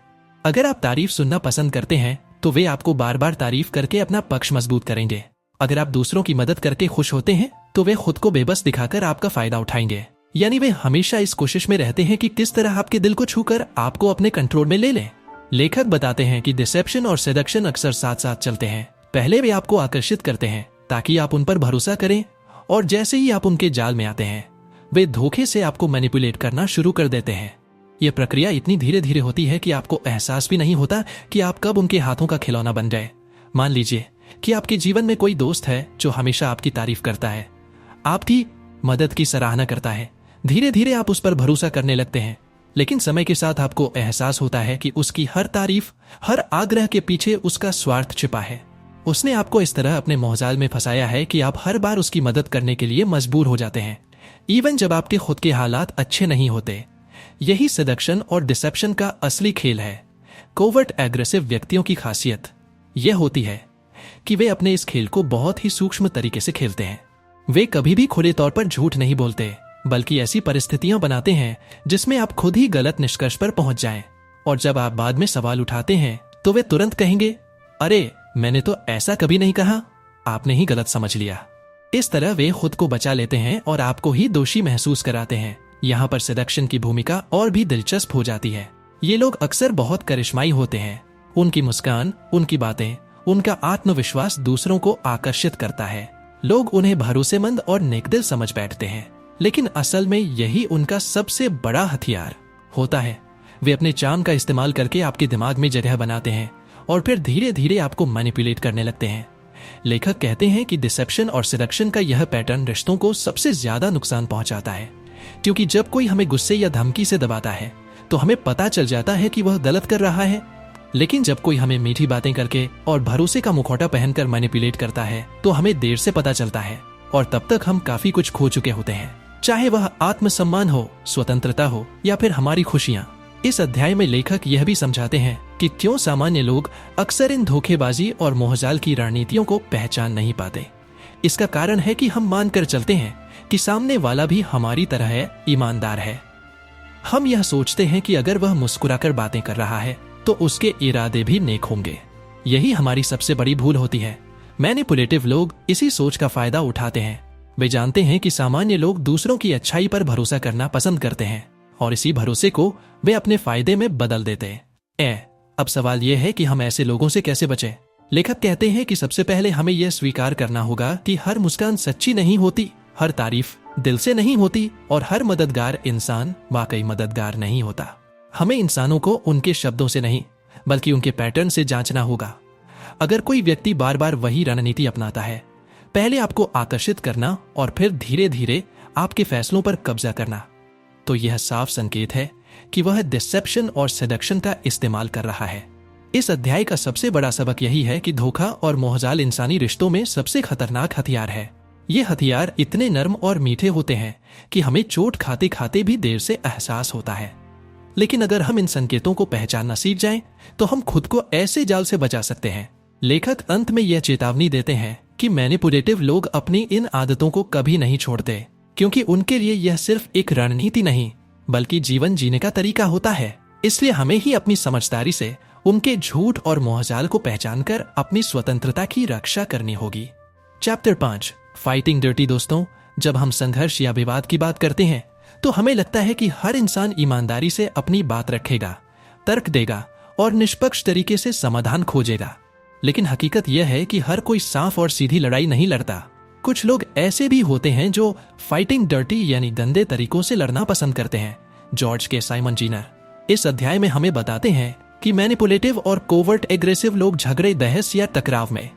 अगर आप तारीफ सुनना पसंद करते हैं तो वे आपको बार बार तारीफ करके अपना पक्ष मजबूत करेंगे। अगर आप दूसरों की मदद करके खुश होते हैं तो वे खुद को बेबस दिखाकर आपका फायदा उठाएंगे। यानी वे हमेशा इस कोशिश में रहते हैं कि किस तरह आपके दिल को छूकर आपको अपने कंट्रोल में ले लें। लेखक बताते हैं कि डिसेप्शन और सेडक्शन अक्सर साथ साथ चलते हैं। पहले वे आपको आकर्षित करते हैं ताकि आप उन पर भरोसा करें, और जैसे ही आप उनके जाल में आते हैं वे धोखे से आपको मैनिपुलेट करना शुरू कर देते हैं। यह प्रक्रिया इतनी धीरे धीरे होती है कि आपको एहसास भी नहीं होता कि आप कब उनके हाथों का खिलौना बन जाए। मान लीजिए कि आपके जीवन में कोई दोस्त है जो हमेशा आपकी तारीफ करता है, आपकी मदद की सराहना करता है। धीरे धीरे आप उस पर भरोसा करने लगते हैं, लेकिन समय के साथ आपको एहसास होता है कि उसकी हर तारीफ, हर आग्रह के पीछे उसका स्वार्थ छिपा है। उसने आपको इस तरह अपने मोहजाल में फंसाया है कि आप हर बार उसकी मदद करने के लिए मजबूर हो जाते हैं, इवन जब आपके खुद के हालात अच्छे नहीं होते। यही सेडक्शन और डिसेप्शन का असली खेल है। कोवर्ट एग्रेसिव व्यक्तियों की खासियत यह होती है कि वे अपने इस खेल को बहुत ही सूक्ष्म तरीके से खेलते हैं। वे कभी भी खुले तौर पर झूठ नहीं बोलते, बल्कि ऐसी परिस्थितियां बनाते हैं जिसमें आप खुद ही गलत निष्कर्ष पर पहुंच जाएं। और जब आप बाद में सवाल उठाते हैं तो वे तुरंत कहेंगे, अरे मैंने तो ऐसा कभी नहीं कहा, आपने ही गलत समझ लिया। इस तरह वे खुद को बचा लेते हैं और आपको ही दोषी महसूस कराते हैं। यहाँ पर सेडक्शन की भूमिका और भी दिलचस्प हो जाती है। ये लोग अक्सर बहुत करिश्माई होते हैं। उनकी मुस्कान, उनकी बातें, उनका आत्मविश्वास दूसरों को आकर्षित करता है। लोग उन्हें भरोसेमंद और नेकदिल समझ बैठते हैं, लेकिन असल में यही उनका सबसे बड़ा हथियार होता है। वे अपने चार्म का इस्तेमाल करके आपके दिमाग में जगह बनाते हैं और फिर धीरे धीरे आपको मैनिपुलेट करने लगते हैं। लेखक कहते हैं कि डिसेप्शन और सेडक्शन का यह पैटर्न रिश्तों को सबसे ज्यादा नुकसान पहुंचाता है, क्योंकि जब कोई हमें गुस्से या धमकी से दबाता है तो हमें पता चल जाता है कि वह गलत कर रहा है, लेकिन जब कोई हमें मीठी बातें करके और भरोसे का मुखौटा पहनकर मैनिपुलेट करता है तो हमें देर से पता चलता है, और तब तक हम काफी कुछ खो चुके होते हैं, चाहे वह आत्मसम्मान हो, स्वतंत्रता हो या फिर हमारी खुशियां। इस अध्याय में लेखक यह भी समझाते हैं कि क्यों सामान्य लोग अक्सर इन धोखेबाजी और मोहजाल की रणनीतियों को पहचान नहीं पाते। इसका कारण है कि हम मानकर चलते हैं कि सामने वाला भी हमारी तरह है, ईमानदार है। हम यह सोचते हैं कि अगर वह मुस्कुराकर बातें कर रहा है तो उसके इरादे भी नेक होंगे। यही हमारी सबसे बड़ी भूल होती है। मैनिपुलेटिव लोग इसी सोच का फायदा उठाते हैं। वे जानते हैं कि सामान्य लोग दूसरों की अच्छाई पर भरोसा करना पसंद करते हैं और इसी भरोसे को वे अपने फायदे में बदल देते हैं। अब सवाल यह है कि हम ऐसे लोगों से कैसे बचें? लेखक कहते हैं कि सबसे पहले हमें यह स्वीकार करना होगा कि हर मुस्कान सच्ची नहीं होती, हर तारीफ दिल से नहीं होती और हर मददगार इंसान वाकई मददगार नहीं होता। हमें इंसानों को उनके शब्दों से नहीं बल्कि उनके पैटर्न से जांचना होगा। अगर कोई व्यक्ति बार बार वही रणनीति अपनाता है, पहले आपको आकर्षित करना और फिर धीरे धीरे आपके फैसलों पर कब्जा करना, तो यह साफ संकेत है कि वह डिसेप्शन और सेडक्शन का इस्तेमाल कर रहा है। इस अध्याय का सबसे बड़ा सबक यही है कि धोखा और मोहजाल इंसानी रिश्तों में सबसे खतरनाक हथियार है। ये हथियार इतने नर्म और मीठे होते हैं कि हमें चोट खाते खाते भी देर से एहसास होता है, लेकिन अगर हम इन संकेतों को पहचानना सीख जाएं, तो हम खुद को ऐसे जाल से बचा सकते हैं। लेखक अंत में यह चेतावनी देते हैं कि मैनिपुलेटिव लोग अपनी इन आदतों को कभी नहीं छोड़ते, क्योंकि उनके लिए यह सिर्फ एक रणनीति नहीं बल्कि जीवन जीने का तरीका होता है। इसलिए हमें ही अपनी समझदारी से उनके झूठ और मोहजाल को पहचानकर अपनी स्वतंत्रता की रक्षा करनी होगी। Chapter 5 fighting dirty. दोस्तों, जब हम संघर्ष या विवाद की बात करते हैं तो हमें लगता है कि हर इंसान ईमानदारी से अपनी बात रखेगा, तर्क देगा और निष्पक्ष तरीके से समाधान खोजेगा। लेकिन हकीकत यह है कि हर कोई साफ और सीधी लड़ाई नहीं लड़ता। कुछ लोग ऐसे भी होते हैं जो फाइटिंग डर्टी यानी गंदे तरीकों से लड़ना पसंद करते हैं। जॉर्ज के साइमन जीनर इस अध्याय में हमें बताते हैं कि मैनिपुलेटिव और कोवर्ट एग्रेसिव लोग झगड़े, बहस या टकराव में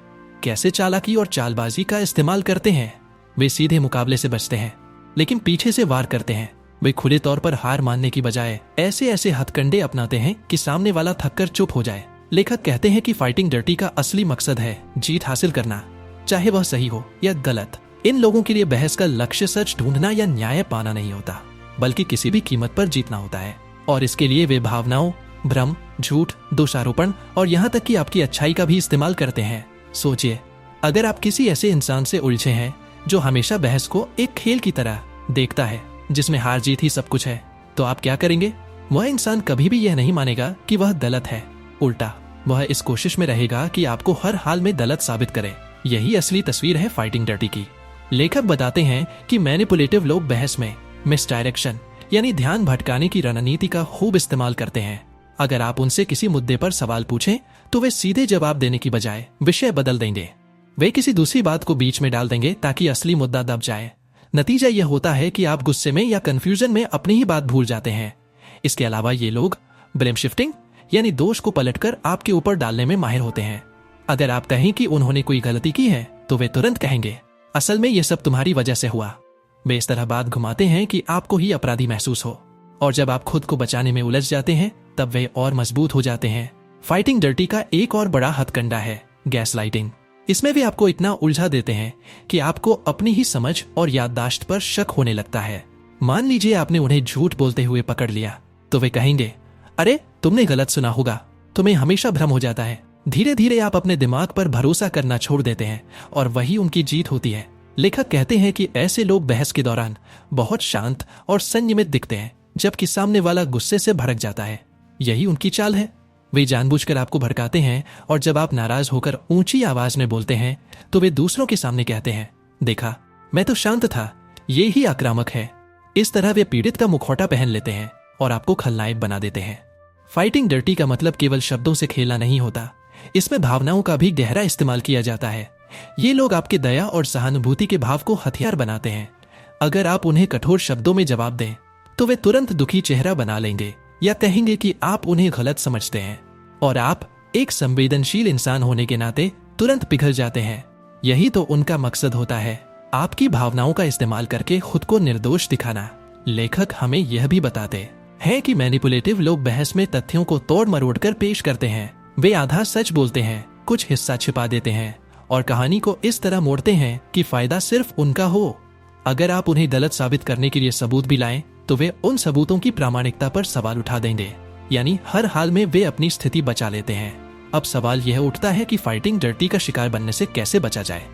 कैसे चालाकी और चालबाजी का इस्तेमाल करते हैं। वे सीधे मुकाबले से बचते हैं लेकिन पीछे से वार करते हैं। वे खुले तौर पर हार मानने की बजाय ऐसे हथकंडे अपनाते हैं कि सामने वाला थककर चुप हो जाए। लेखक कहते हैं कि फाइटिंग डर्टी का असली मकसद है जीत हासिल करना, चाहे वह सही हो या गलत। इन लोगों के लिए बहस का लक्ष्य सच ढूंढना या न्याय पाना नहीं होता, बल्कि किसी भी कीमत पर जीतना होता है। और इसके लिए वे भावनाओं, भ्रम, झूठ, दोषारोपण और यहाँ तक कि आपकी अच्छाई का भी इस्तेमाल करते हैं। सोचिए, अगर आप किसी ऐसे इंसान से उलझे हैं जो हमेशा बहस को एक खेल की तरह देखता है जिसमें हार जीत ही सब कुछ है, तो आप क्या करेंगे? वह इंसान कभी भी यह नहीं मानेगा कि वह गलत है। उल्टा वह इस कोशिश में रहेगा कि आपको हर हाल में गलत साबित करे। यही असली तस्वीर है फाइटिंग डर्टी की। लेखक बताते हैं कि मैनिपुलेटिव लोग बहस में मिसडायरेक्शन यानी ध्यान भटकाने की रणनीति का खूब इस्तेमाल करते हैं। अगर आप उनसे किसी मुद्दे पर सवाल पूछें तो वे सीधे जवाब देने की बजाय विषय बदल देंगे। वे किसी दूसरी बात को बीच में डाल देंगे ताकि असली मुद्दा दब जाए। नतीजा यह होता है कि आप गुस्से में या कंफ्यूजन में अपनी ही बात भूल जाते हैं। इसके अलावा ये लोग ब्लेम शिफ्टिंग यानी दोष को पलटकर आपके ऊपर डालने में माहिर होते हैं। अगर आप कहें कि उन्होंने कोई गलती की है तो वे तुरंत कहेंगे, असल में यह सब तुम्हारी वजह से हुआ। वे इस तरह बात घुमाते हैं कि आपको ही अपराधी महसूस हो। और जब आप खुद को बचाने में उलझ जाते हैं तब वे और मजबूत हो जाते हैं। फाइटिंग डर्टी का एक और बड़ा हथकंडा है गैसलाइटिंग। इसमें वे आपको इतना उलझा देते हैं कि आपको अपनी ही समझ और याददाश्त पर शक होने लगता है। मान लीजिए आपने उन्हें झूठ बोलते हुए पकड़ लिया तो वे कहेंगे, अरे तुमने गलत सुना होगा, तुम्हें हमेशा भ्रम हो जाता है। धीरे धीरे आप अपने दिमाग पर भरोसा करना छोड़ देते हैं और वही उनकी जीत होती है। लेखक कहते हैं कि ऐसे लोग बहस के दौरान बहुत शांत और संयमित दिखते हैं, जबकि सामने वाला गुस्से से भड़क जाता है। यही उनकी चाल है। वे जानबूझकर आपको भड़काते हैं और जब आप नाराज होकर ऊंची आवाज में बोलते हैं तो वे दूसरों के सामने कहते हैं, देखा मैं तो शांत था, ये ही आक्रामक है। इस तरह वे पीड़ित का मुखौटा पहन लेते हैं और आपको खलनायक बना देते हैं। फाइटिंग डर्टी का मतलब केवल शब्दों से खेलना नहीं होता, इसमें भावनाओं का भी गहरा इस्तेमाल किया जाता है। ये लोग आपके दया और सहानुभूति के भाव को हथियार बनाते हैं। अगर आप उन्हें कठोर शब्दों में जवाब दें तो वे तुरंत दुखी चेहरा बना लेंगे या कहेंगे कि आप उन्हें गलत समझते हैं, और आप एक संवेदनशील इंसान होने के नाते तुरंत पिघल जाते हैं। यही तो उनका मकसद होता है, आपकी भावनाओं का इस्तेमाल करके खुद को निर्दोष दिखाना। लेखक हमें यह भी बताते हैं कि मैनिपुलेटिव लोग बहस में तथ्यों को तोड़ मरोड़ कर पेश करते हैं। वे आधा सच बोलते हैं, कुछ हिस्सा छिपा देते हैं और कहानी को इस तरह मोड़ते हैं कि फायदा सिर्फ उनका हो। अगर आप उन्हें गलत साबित करने के लिए सबूत भी लाएं तो वे उन सबूतों की प्रामाणिकता पर सवाल उठा देंगे, यानी हर हाल में वे अपनी स्थिति बचा लेते हैं। अब सवाल यह उठता है कि फाइटिंग डर्टी का शिकार बनने से कैसे बचा जाए।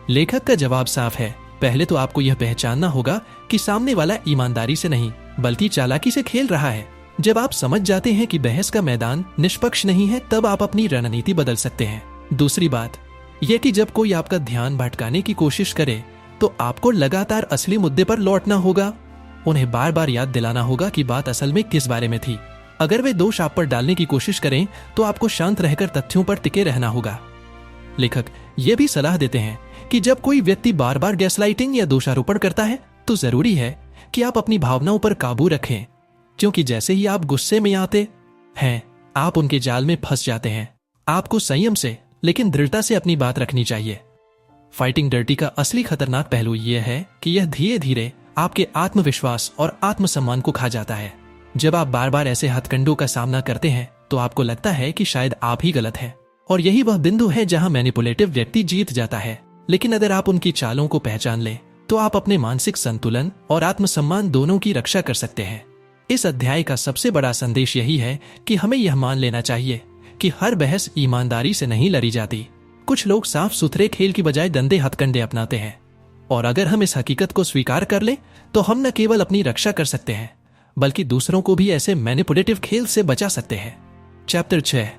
लेखक का जवाब साफ है, पहले तो आपको यह पहचानना होगा कि सामने वाला ईमानदारी से नहीं बल्कि चालाकी से खेल रहा है। जब आप समझ जाते हैं कि बहस का मैदान निष्पक्ष नहीं है तब आप अपनी रणनीति बदल सकते हैं। दूसरी बात यह कि जब कोई आपका ध्यान भटकाने की कोशिश करे तो आपको लगातार असली मुद्दे पर लौटना होगा। उन्हें बार बार याद दिलाना होगा कि बात असल में किस बारे में थी। अगर वे दोष आप पर डालने की कोशिश करें तो आपको शांत रहकर तथ्यों पर टिके रहना होगा। लेखक यह भी सलाह देते हैं कि जब कोई व्यक्ति बार बार गैसलाइटिंग या दोषारोपण करता है तो जरूरी है कि आप अपनी भावनाओं पर काबू रखें, क्योंकि जैसे ही आप गुस्से में आते हैं आप उनके जाल में फंस जाते हैं। आपको संयम से लेकिन दृढ़ता से अपनी बात रखनी चाहिए। फाइटिंग डर्टी का असली खतरनाक पहलू यह है कि यह धीरे धीरे आपके आत्मविश्वास और आत्मसम्मान को खा जाता है। जब आप बार बार ऐसे हथकंडों का सामना करते हैं तो आपको लगता है कि शायद आप ही गलत हैं, और यही वह बिंदु है जहां मैनिपुलेटिव व्यक्ति जीत जाता है। लेकिन अगर आप उनकी चालों को पहचान लें तो आप अपने मानसिक संतुलन और आत्मसम्मान दोनों की रक्षा कर सकते हैं। इस अध्याय का सबसे बड़ा संदेश यही है कि हमें यह मान लेना चाहिए कि हर बहस ईमानदारी से नहीं लड़ी जाती। कुछ लोग साफ सुथरे खेल की बजाय गंदे हथकंडे अपनाते हैं, और अगर हम इस हकीकत को स्वीकार कर लें तो हम न केवल अपनी रक्षा कर सकते हैं बल्कि दूसरों को भी ऐसे मैनिपुलेटिव खेल से बचा सकते हैं। Chapter 6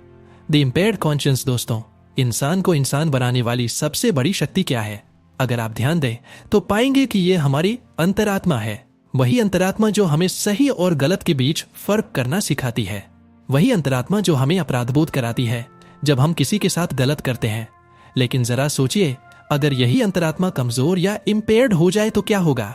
the impaired conscious. दोस्तों, इंसान को इंसान बनाने वाली सबसे बड़ी शक्ति क्या है? अगर आप ध्यान दें तो पाएंगे कि यह हमारी अंतरात्मा है। वही अंतरात्मा जो हमें सही और गलत के बीच फर्क करना सिखाती है। वही अंतरात्मा जो हमें अपराधबोध कराती है जब हम किसी के साथ गलत करते हैं। लेकिन जरा सोचिए, अगर यही अंतरात्मा कमजोर या इम्पेयर्ड हो जाए तो क्या होगा?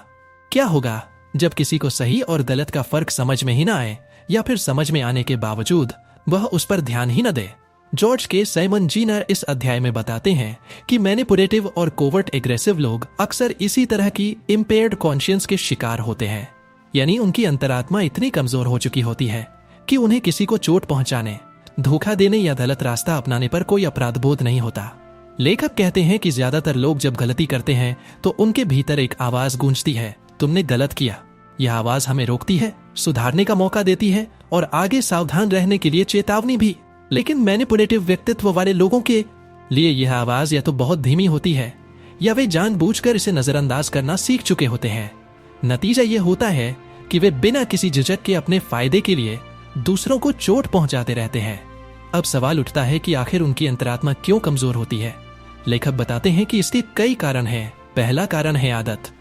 क्या होगा जब किसी को सही और गलत का फर्क समझ में ही ना आए, या फिर समझ में आने के बावजूद वह उस पर ध्यान ही न दे? जॉर्ज के साइमन जीनर इस अध्याय में बताते हैं कि मैनिपुलेटिव और कोवर्ट एग्रेसिव लोग अक्सर इसी तरह की इम्पेयर्ड कॉन्शियंस के शिकार होते हैं। यानी उनकी अंतरात्मा इतनी कमजोर हो चुकी होती है कि उन्हें किसी को चोट पहुंचाने, धोखा देने या गलत रास्ता अपनाने पर कोई अपराधबोध नहीं होता। लेखक कहते हैं कि ज्यादातर लोग जब गलती करते हैं तो उनके भीतर एक आवाज गूंजती है, तुमने गलत किया। यह आवाज हमें रोकती है, सुधारने का मौका देती है और आगे सावधान रहने के लिए चेतावनी भी। लेकिन मैनिपुलेटिव व्यक्तित्व वाले लोगों के लिए यह आवाज या तो बहुत धीमी होती है या वे जानबूझकर इसे नजरअंदाज करना सीख चुके होते हैं। नतीजा यह होता है कि वे बिना किसी झिझक के अपने फायदे के लिए दूसरों को चोट पहुंचाते रहते हैं। अब सवाल उठता है कि आखिर उनकी अंतरात्मा क्यों कमजोर होती है। लेखक बताते हैं कि इसके कई कारण हैं। पहला कारण है आदत।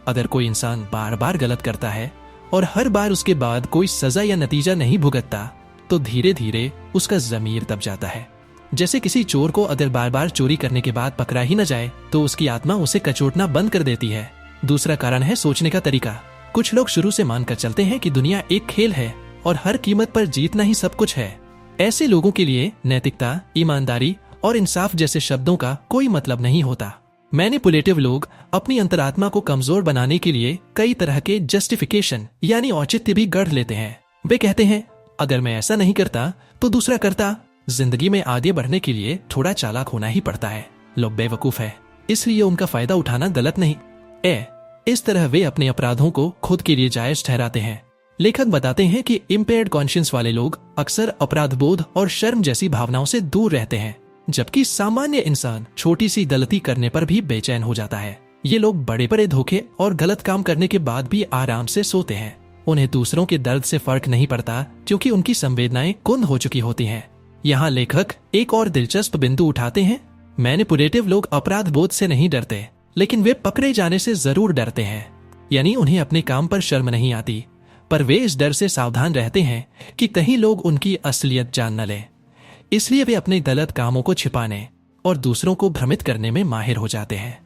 अगर कोई इंसान बार बार गलत करता है और हर बार उसके बाद कोई सजा या नतीजा नहीं भुगतता, तो धीरे धीरे उसका ज़मीर दब जाता है। जैसे किसी चोर को अगर बार बार चोरी करने के बाद पकड़ा ही न जाए तो उसकी आत्मा उसे कचोटना बंद कर देती है। दूसरा कारण है सोचने का तरीका। कुछ लोग शुरू से मानकर चलते हैं कि दुनिया एक खेल है और हर कीमत पर जीतना ही सब कुछ है। ऐसे लोगों के लिए नैतिकता, ईमानदारी और इंसाफ जैसे शब्दों का कोई मतलब नहीं होता। मैनिपुलेटिव लोग अपनी अंतरात्मा को कमजोर बनाने के लिए कई तरह के जस्टिफिकेशन यानी औचित्य भी गढ़ लेते हैं। वे कहते हैं, अगर मैं ऐसा नहीं करता तो दूसरा करता। जिंदगी में आगे बढ़ने के लिए थोड़ा चालाक होना ही पड़ता है। लोग बेवकूफ है, इसलिए उनका फायदा उठाना गलत नहीं। इस तरह वे अपने अपराधों को खुद के लिए जायज ठहराते हैं। लेखक बताते हैं कि इम्पेयर्ड कॉन्शियंस वाले लोग अक्सर अपराध बोध और शर्म जैसी भावनाओं से दूर रहते हैं, जबकि सामान्य इंसान छोटी सी गलती करने पर भी बेचैन हो जाता है। ये लोग बड़े बड़े धोखे और गलत काम करने के बाद भी आराम से सोते हैं। उन्हें दूसरों के दर्द से फर्क नहीं पड़ता क्योंकि उनकी संवेदनाएं कुंद हो चुकी होती हैं। यहाँ लेखक एक और दिलचस्प बिंदु उठाते हैं। मैनिपुलेटिव लोग अपराध बोध से नहीं डरते, लेकिन वे पकड़े जाने से जरूर डरते हैं। यानी उन्हें अपने काम पर शर्म नहीं आती, पर वे इस डर से सावधान रहते हैं कि कहीं लोग उनकी असलियत जान न लें। इसलिए वे अपने गलत कामों को छिपाने और दूसरों को भ्रमित करने में माहिर हो जाते हैं।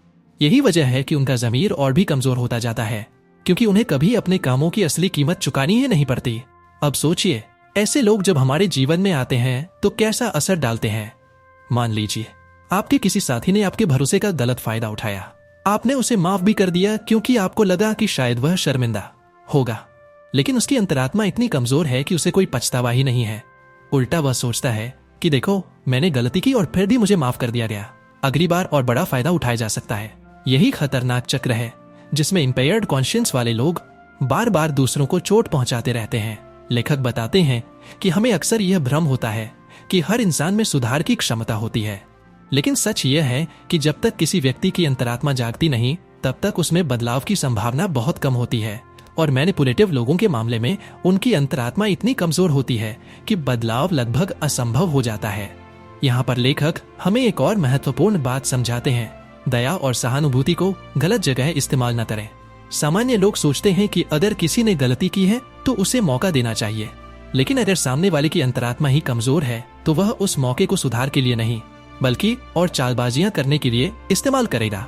यही वजह है कि उनका ज़मीर और भी कमजोर होता जाता है, क्योंकि उन्हें कभी अपने कामों की असली कीमत चुकानी ही नहीं पड़ती। अब सोचिए, ऐसे लोग जब हमारे जीवन में आते हैं तो कैसा असर डालते हैं। मान लीजिए आपके किसी साथी ने आपके भरोसे का गलत फायदा उठाया। आपने उसे माफ भी कर दिया क्योंकि आपको लगा कि शायद वह शर्मिंदा होगा, लेकिन उसकी अंतरात्मा इतनी कमजोर है कि उसे कोई पछतावा ही नहीं है। उल्टा वह सोचता है कि देखो, मैंने गलती की और फिर भी मुझे माफ कर दिया गया, अगली बार और बड़ा फायदा उठाया जा सकता है। यही खतरनाक चक्र है जिसमें इम्पेयर्ड कॉन्शियंस वाले लोग बार बार दूसरों को चोट पहुंचाते रहते हैं। लेखक बताते हैं कि हमें अक्सर यह भ्रम होता है कि हर इंसान में सुधार की क्षमता होती है, लेकिन सच यह है कि जब तक किसी व्यक्ति की अंतरात्मा जागती नहीं, तब तक उसमें बदलाव की संभावना बहुत कम होती है। और मैनिपुलेटिव लोगों के मामले में उनकी अंतरात्मा इतनी कमजोर होती है कि बदलाव लगभग असंभव हो जाता है। यहाँ पर लेखक हमें एक और महत्वपूर्ण बात समझाते हैं। दया और सहानुभूति को गलत जगह इस्तेमाल न करें। सामान्य लोग सोचते हैं कि अगर किसी ने गलती की है तो उसे मौका देना चाहिए, लेकिन अगर सामने वाले की अंतरात्मा ही कमजोर है तो वह उस मौके को सुधार के लिए नहीं, बल्कि और चालबाजियां करने के लिए इस्तेमाल करेगा।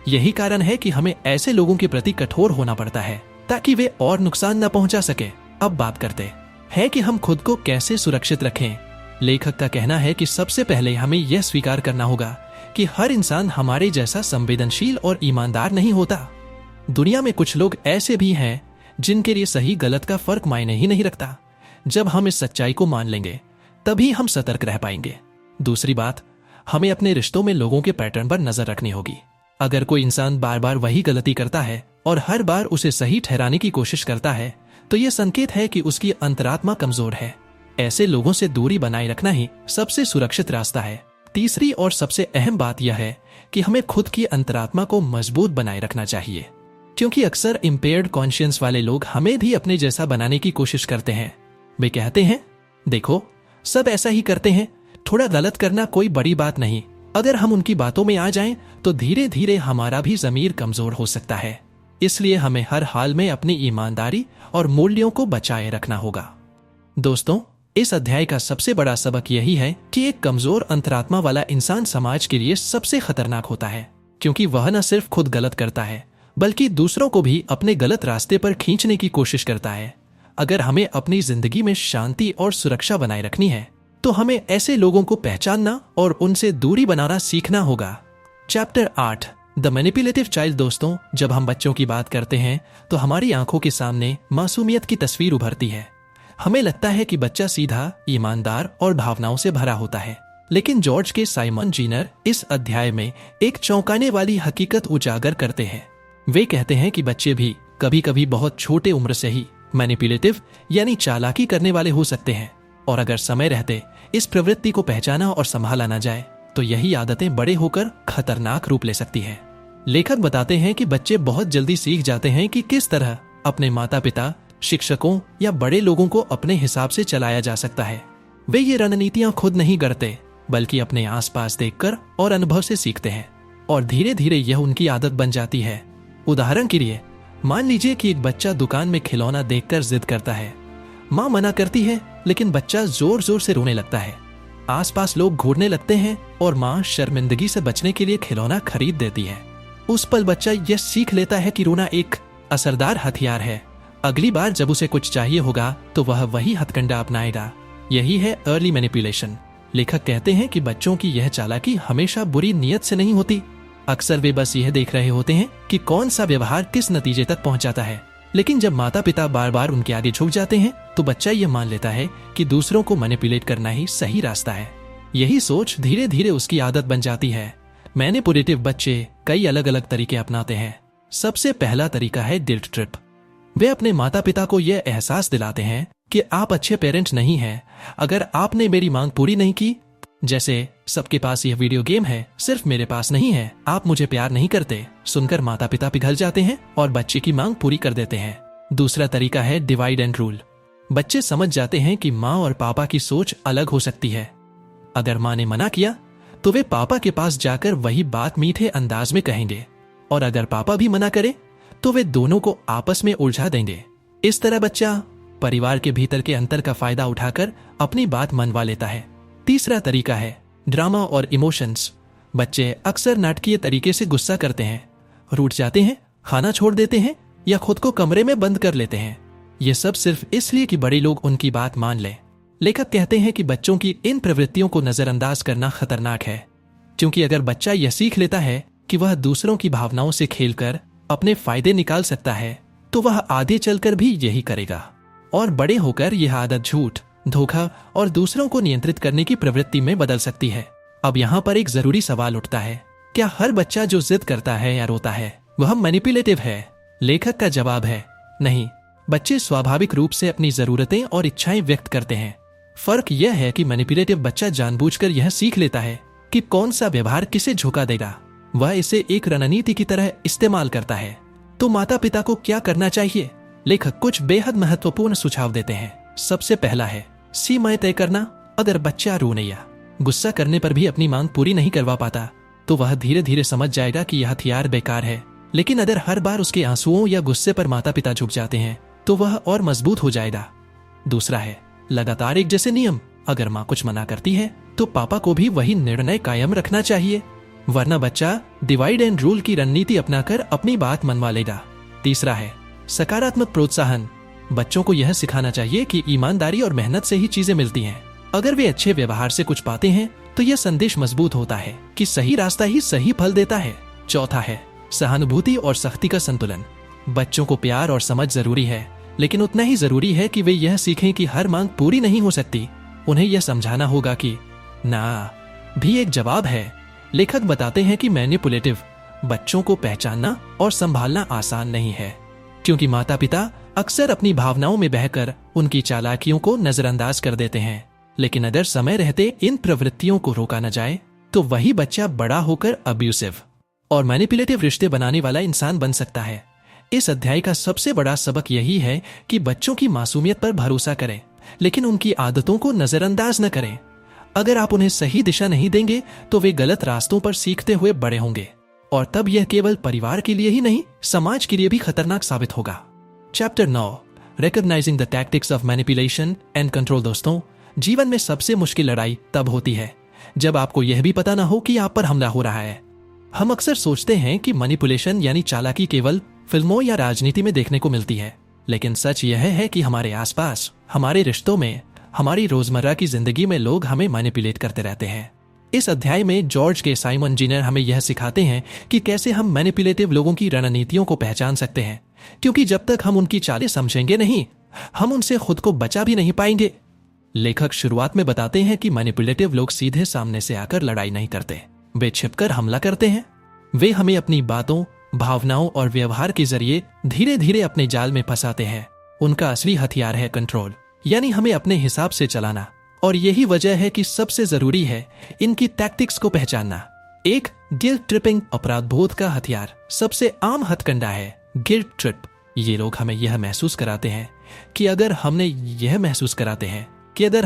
यही कारण है कि हमें ऐसे लोगों के प्रति कठोर होना पड़ता है ताकि वे और नुकसान न पहुंचा सके। अब बात करते हैं कि हम खुद को कैसे सुरक्षित रखें। लेखक का कहना है कि सबसे पहले हमें यह स्वीकार करना होगा कि हर इंसान हमारे जैसा संवेदनशील और ईमानदार नहीं होता। दुनिया में कुछ लोग ऐसे भी हैं जिनके लिए सही गलत का फर्क मायने ही नहीं रखता। जब हम इस सच्चाई को मान लेंगे तभी हम सतर्क रह पाएंगे। दूसरी बात, हमें अपने रिश्तों में लोगों के पैटर्न पर नजर रखनी होगी। अगर कोई इंसान बार बार वही गलती करता है और हर बार उसे सही ठहराने की कोशिश करता है, तो यह संकेत है कि उसकी अंतरात्मा कमजोर है। ऐसे लोगों से दूरी बनाए रखना ही सबसे सुरक्षित रास्ता है। तीसरी और सबसे अहम बात यह है कि हमें खुद की अंतरात्मा को मजबूत बनाए रखना चाहिए, क्योंकि अक्सर इम्पेयर्ड कॉन्शियंस वाले लोग हमें भी अपने जैसा बनाने की कोशिश करते हैं। वे कहते हैं, देखो, सब ऐसा ही करते हैं, थोड़ा गलत करना कोई बड़ी बात नहीं। अगर हम उनकी बातों में आ जाएं, तो धीरे धीरे हमारा भी ज़मीर कमजोर हो सकता है। इसलिए हमें हर हाल में अपनी ईमानदारी और मूल्यों को बचाए रखना होगा। दोस्तों, इस अध्याय का सबसे बड़ा सबक यही है कि एक कमजोर अंतरात्मा वाला इंसान समाज के लिए सबसे खतरनाक होता है, क्योंकि वह न सिर्फ खुद गलत करता है, बल्कि दूसरों को भी अपने गलत रास्ते पर खींचने की कोशिश करता है। अगर हमें अपनी जिंदगी में शांति और सुरक्षा बनाए रखनी है, तो हमें ऐसे लोगों को पहचानना और उनसे दूरी बनाना सीखना होगा। Chapter 8, the manipulative child. दोस्तों, जब हम बच्चों की बात करते हैं तो हमारी आंखों के सामने मासूमियत की तस्वीर उभरती है। हमें लगता है कि बच्चा सीधा, ईमानदार और भावनाओं से भरा होता है। लेकिन जॉर्ज के साइमन जीनर इस अध्याय में एक चौंकाने वाली हकीकत उजागर करते हैं। वे कहते हैं कि बच्चे भी कभी कभी बहुत छोटे उम्र से ही मैनिपुलेटिव यानी चालाकी करने वाले हो सकते हैं, और अगर समय रहते इस प्रवृत्ति को पहचाना और संभाला ना जाए तो यही आदतें बड़े होकर खतरनाक रूप ले सकती हैं। लेखक बताते हैं कि बच्चे बहुत जल्दी सीख जाते हैं कि किस तरह अपने माता पिता, शिक्षकों या बड़े लोगों को अपने हिसाब से चलाया जा सकता है। वे ये रणनीतियां खुद नहीं गढ़ते, बल्कि अपने आसपास देखकर और अनुभव से सीखते हैं, और धीरे धीरे यह उनकी आदत बन जाती है। उदाहरण के लिए मान लीजिए कि एक बच्चा दुकान में खिलौना देखकर जिद करता है। माँ मना करती है, लेकिन बच्चा जोर जोर से रोने लगता है। आसपास लोग घूरने लगते हैं और माँ शर्मिंदगी से बचने के लिए खिलौना खरीद देती है। उस पल बच्चा यह सीख लेता है कि रोना एक असरदार हथियार है। अगली बार जब उसे कुछ चाहिए होगा तो वह वही हथकंडा अपनाएगा। यही है अर्ली मैनिपुलेशन। लेखक कहते हैं कि बच्चों की यह चालाकी हमेशा बुरी नीयत से नहीं होती। अक्सर वे बस यह देख रहे होते हैं कि कौन सा व्यवहार किस नतीजे तक पहुंचाता है। लेकिन जब माता पिता बार बार उनके आगे झुक जाते हैं तो बच्चा यह मान लेता है कि दूसरों को मैनिपुलेट करना ही सही रास्ता है। यही सोच धीरे धीरे उसकी आदत बन जाती है। मैनिपुलेटिव बच्चे कई अलग अलग तरीके अपनाते हैं। सबसे पहला तरीका है गिल्ट ट्रिप। वे अपने माता पिता को यह एहसास दिलाते हैं कि आप अच्छे पेरेंट नहीं हैं अगर आपने मेरी मांग पूरी नहीं की। जैसे, सबके पास यह वीडियो गेम है, सिर्फ मेरे पास नहीं है, आप मुझे प्यार नहीं करते। सुनकर माता पिता पिघल जाते हैं और बच्चे की मांग पूरी कर देते हैं। दूसरा तरीका है डिवाइड एंड रूल। बच्चे समझ जाते हैं कि माँ और पापा की सोच अलग हो सकती है। अगर माँ ने मना किया तो वे पापा के पास जाकर वही बात मीठे अंदाज में कहेंगे, और अगर पापा भी मना करे तो वे दोनों को आपस में उलझा देंगे। इस तरह बच्चा परिवार के भीतर के अंतर का फायदा उठाकर अपनी बात मनवा लेता है। तीसरा तरीका है ड्रामा और इमोशंस। बच्चे अक्सर नाटकीय तरीके से गुस्सा करते हैं, रूठ जाते हैं, खाना छोड़ देते हैं या खुद को कमरे में बंद कर लेते हैं। ये सब सिर्फ इसलिए कि बड़े लोग उनकी बात मान लें। लेखक कहते हैं कि बच्चों की इन प्रवृत्तियों को नजरअंदाज करना खतरनाक है, क्योंकि अगर बच्चा यह सीख लेता है कि वह दूसरों की भावनाओं से खेलकर अपने फायदे निकाल सकता है तो वह आगे चलकर भी यही करेगा, और बड़े होकर यह आदत झूठ, धोखा और दूसरों को नियंत्रित करने की प्रवृत्ति में बदल सकती है। अब यहाँ पर एक जरूरी सवाल उठता है, क्या हर बच्चा जो जिद करता है या रोता है वह मैनिपुलेटिव है? लेखक का जवाब है नहीं। बच्चे स्वाभाविक रूप से अपनी जरूरतें और इच्छाएं व्यक्त करते हैं। फर्क यह है कि मैनिपुलेटिव बच्चा जानबूझकर यह सीख लेता है कि कौन सा व्यवहार किसे झुका देगा। वह इसे एक रणनीति की तरह इस्तेमाल करता है। तो माता पिता को क्या करना चाहिए? लेखक कुछ बेहद महत्वपूर्ण सुझाव देते हैं। सबसे पहला है सीमाएं तय करना। अगर बच्चा रोने या गुस्सा करने पर भी अपनी मांग पूरी नहीं करवा पाता तो वह धीरे धीरे समझ जाएगा कि यह हथियार बेकार है। लेकिन अगर हर बार उसके आंसुओं या गुस्से पर माता पिता झुक जाते हैं तो वह और मजबूत हो जाएगा। दूसरा है लगातार एक जैसे नियम। अगर माँ कुछ मना करती है तो पापा को भी वही निर्णय कायम रखना चाहिए, वरना बच्चा डिवाइड एंड रूल की रणनीति अपनाकर अपनी बात मनवा लेगा। तीसरा है सकारात्मक प्रोत्साहन। बच्चों को यह सिखाना चाहिए कि ईमानदारी और मेहनत से ही चीजें मिलती हैं। अगर वे अच्छे व्यवहार से कुछ पाते हैं तो यह संदेश मजबूत होता है कि सही रास्ता ही सही फल देता है। चौथा है सहानुभूति और सख्ती का संतुलन। बच्चों को प्यार और समझ जरूरी है, लेकिन उतना ही जरूरी है कि वे यह सीखें कि हर मांग पूरी नहीं हो सकती। उन्हें यह समझाना होगा कि ना भी एक जवाब है। लेखक बताते हैं कि मैनिपुलेटिव बच्चों को पहचानना और संभालना आसान नहीं है, क्योंकि माता पिता अक्सर अपनी भावनाओं में बहकर उनकी चालाकियों को नजरअंदाज कर देते हैं। लेकिन अगर समय रहते इन प्रवृत्तियों को रोका न जाए तो वही बच्चा बड़ा होकर अब्यूसिव और मैनिपुलेटिव रिश्ते बनाने वाला इंसान बन सकता है। इस अध्याय का सबसे बड़ा सबक यही है कि बच्चों की मासूमियत पर भरोसा करें, लेकिन उनकी आदतों को नजरअंदाज न करें। अगर आप उन्हें सही दिशा नहीं देंगे तो वे गलत रास्तों पर सीखते हुए बड़े होंगे, और तब यह केवल परिवार के लिए ही नहीं, समाज के लिए भी खतरनाक साबित होगा। Chapter 9 recognising the tactics of manipulation and control. दोस्तों, जीवन में सबसे मुश्किल लड़ाई तब होती है जब आपको यह भी पता ना हो कि आप पर हमला हो रहा है। हम अक्सर सोचते हैं कि मैनिपुलेशन यानी चालाकी केवल फिल्मों या राजनीति में देखने को मिलती है, लेकिन सच यह है कि हमारे आसपास, हमारे रिश्तों में, हमारी रोजमर्रा की जिंदगी में लोग हमें मैनिपुलेट करते रहते हैं। इस अध्याय में जॉर्ज के साइमन जीनर हमें यह सिखाते हैं कि कैसे हम मैनिपुलेटिव लोगों की रणनीतियों को पहचान सकते हैं, क्योंकि जब तक हम उनकी चालें समझेंगे नहीं, हम उनसे खुद को बचा भी नहीं पाएंगे। लेखक शुरुआत में बताते हैं कि मैनिपुलेटिव लोग सीधे सामने से आकर लड़ाई नहीं करते, वे छिपकर हमला करते हैं। वे हमें अपनी बातों, भावनाओं और व्यवहार के जरिए धीरे धीरे अपने जाल में फंसाते हैं। उनका असली हथियार है कंट्रोल, यानी हमें अपने हिसाब से चलाना। और यही वजह है कि सबसे जरूरी है इनकी टैक्टिक्स को पहचानना। एक, गिल्ट ट्रिपिंग, अपराध बोध का हथियार। सबसे आम हथकंडा है गिल्ट ट्रिप। ये लोग हमें यह महसूस कराते हैं कि अगर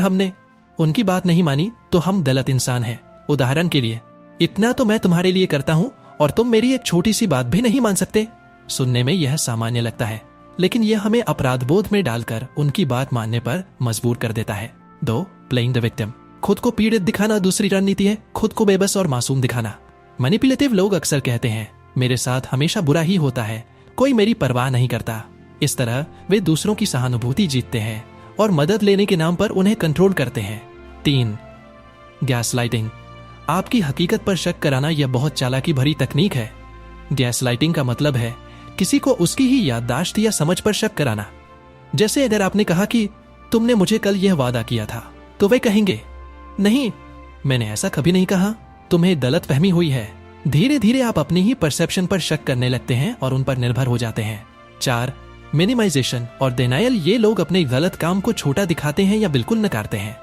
हमने उनकी बात नहीं मानी तो हम गलत इंसान हैं। उदाहरण के लिए, इतना तो मैं तुम्हारे लिए करता हूं और तुम मेरी एक छोटी सी बात भी नहीं मान सकते। सुनने में यह सामान्य लगता है, लेकिन यह हमें अपराध बोध में डालकर उनकी बात मानने पर मजबूर कर देता है। 2, प्लेइंग द विक्टिम। खुद को पीड़ित दिखाना दूसरी रणनीति है, खुद को बेबस और मासूम दिखाना। मैनिपुलेटिव लोग अक्सर कहते हैं, मेरे साथ हमेशा बुरा ही होता है, कोई मेरी परवाह नहीं करता। इस तरह वे दूसरों की सहानुभूति जीतते हैं और मदद लेने के नाम पर उन्हें कंट्रोल करते हैं। 3, गैसलाइटिंग। आपकी हकीकत पर शक कराना यह बहुत चालाकी भरी तकनीक है। गैसलाइटिंग का मतलब है किसी को उसकी ही याददाश्त या समझ पर शक कराना। जैसे अगर आपने कहा कि तुमने मुझे कल यह वादा किया था, तो वे कहेंगे, नहीं, मैंने ऐसा कभी नहीं कहा, तुम्हें गलतफहमी हुई है। धीरे धीरे आप अपनी ही परसेप्शन पर शक करने लगते हैं और उन पर निर्भर हो जाते हैं। 4, मिनिमाइजेशन और डिनायल। ये लोग अपने गलत काम को छोटा दिखाते हैं या बिल्कुल नकारते हैं।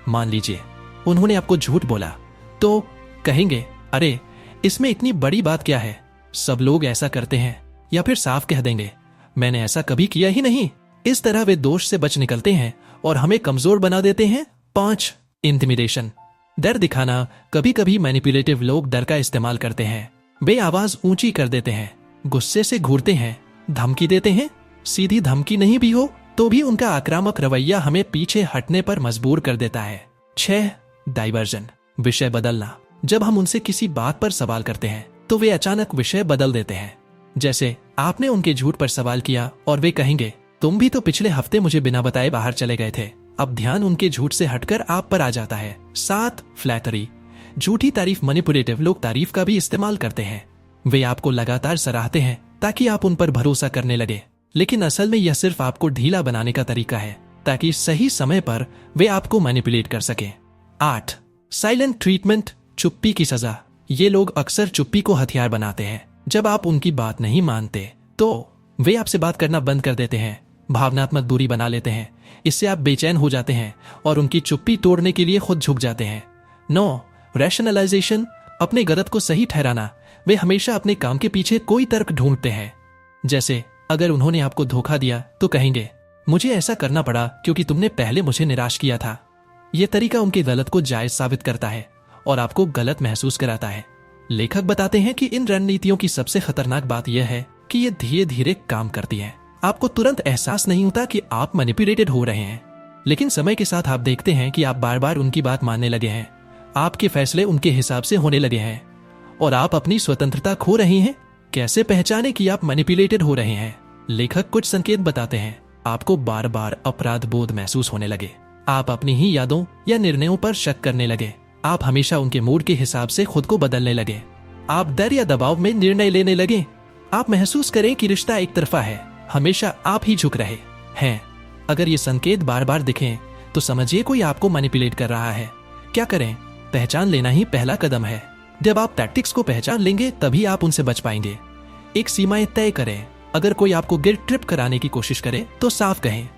मान लीजिए उन्होंने आपको झूठ बोला, तो कहेंगे, अरे इसमें इतनी बड़ी बात क्या है, सब लोग ऐसा करते हैं। या फिर साफ कह देंगे, मैंने ऐसा कभी किया ही नहीं। इस तरह वे दोष से बच निकलते हैं और हमें कमजोर बना देते हैं। 5, इंटिमिडेशन, डर दिखाना। कभी कभी मैनिपुलेटिव लोग डर का इस्तेमाल करते हैं। वे आवाज ऊंची कर देते हैं, गुस्से से घूरते हैं, धमकी देते हैं। सीधी धमकी नहीं भी हो तो भी उनका आक्रामक रवैया हमें पीछे हटने पर मजबूर कर देता है। 6, डाइवर्जन, विषय बदलना। जब हम उनसे किसी बात पर सवाल करते हैं तो वे अचानक विषय बदल देते हैं। जैसे आपने उनके झूठ पर सवाल किया और वे कहेंगे, तुम भी तो पिछले हफ्ते मुझे बिना बताए बाहर चले गए थे। अब ध्यान उनके झूठ से हटकर आप पर आ जाता है। 7, फ्लैटरी, झूठी तारीफ। मैनिपुलेटिव लोग तारीफ का भी इस्तेमाल करते हैं। वे आपको लगातार सराहते हैं ताकि आप उन पर भरोसा करने लगे, लेकिन असल में यह सिर्फ आपको ढीला बनाने का तरीका है ताकि सही समय पर वे आपको मैनिपुलेट कर सके। 8, साइलेंट ट्रीटमेंट, चुप्पी की सजा। ये लोग अक्सर चुप्पी को हथियार बनाते हैं। जब आप उनकी बात नहीं मानते तो वे आपसे बात करना बंद कर देते हैं, भावनात्मक दूरी बना लेते हैं। इससे आप बेचैन हो जाते हैं और उनकी चुप्पी तोड़ने के लिए खुद झुक जाते हैं। 9, रैशनलाइजेशन, अपने गलत को सही ठहराना। वे हमेशा अपने काम के पीछे कोई तर्क ढूंढते हैं। जैसे अगर उन्होंने आपको धोखा दिया तो कहेंगे, मुझे ऐसा करना पड़ा क्योंकि तुमने पहले मुझे निराश किया था। यह तरीका उनके गलत को जायज साबित करता है और आपको गलत महसूस कराता है। लेखक बताते हैं कि इन रणनीतियों की सबसे खतरनाक बात यह है कि ये धीरे धीरे काम करती है। आपको तुरंत एहसास नहीं होता कि आप मैनिपुलेटेड हो रहे हैं, लेकिन समय के साथ आप देखते हैं कि आप बार बार उनकी बात मानने लगे हैं, आपके फैसले उनके हिसाब से होने लगे हैं और आप अपनी स्वतंत्रता खो रहे हैं। कैसे पहचाने कि आप मैनिपुलेटेड हो रहे हैं? लेखक कुछ संकेत बताते हैं। आपको बार बार अपराध बोध महसूस होने लगे, आप अपनी ही यादों या निर्णयों पर शक करने लगे, आप हमेशा उनके मूड के हिसाब से खुद को बदलने लगे, आप डर या दबाव में निर्णय लेने लगे, आप महसूस करें कि रिश्ता एक तरफा है, हमेशा आप ही झुक रहे हैं। अगर ये संकेत बार बार दिखें तो समझिए कोई आपको मैनिपुलेट कर रहा है। क्या करें? पहचान लेना ही पहला कदम है। जब आप टैक्टिक्स को पहचान लेंगे तभी आप उनसे बच पाएंगे। एक सीमाएं तय करें। अगर कोई आपको गिल्ट ट्रिप कराने की कोशिश करे तो साफ कहें,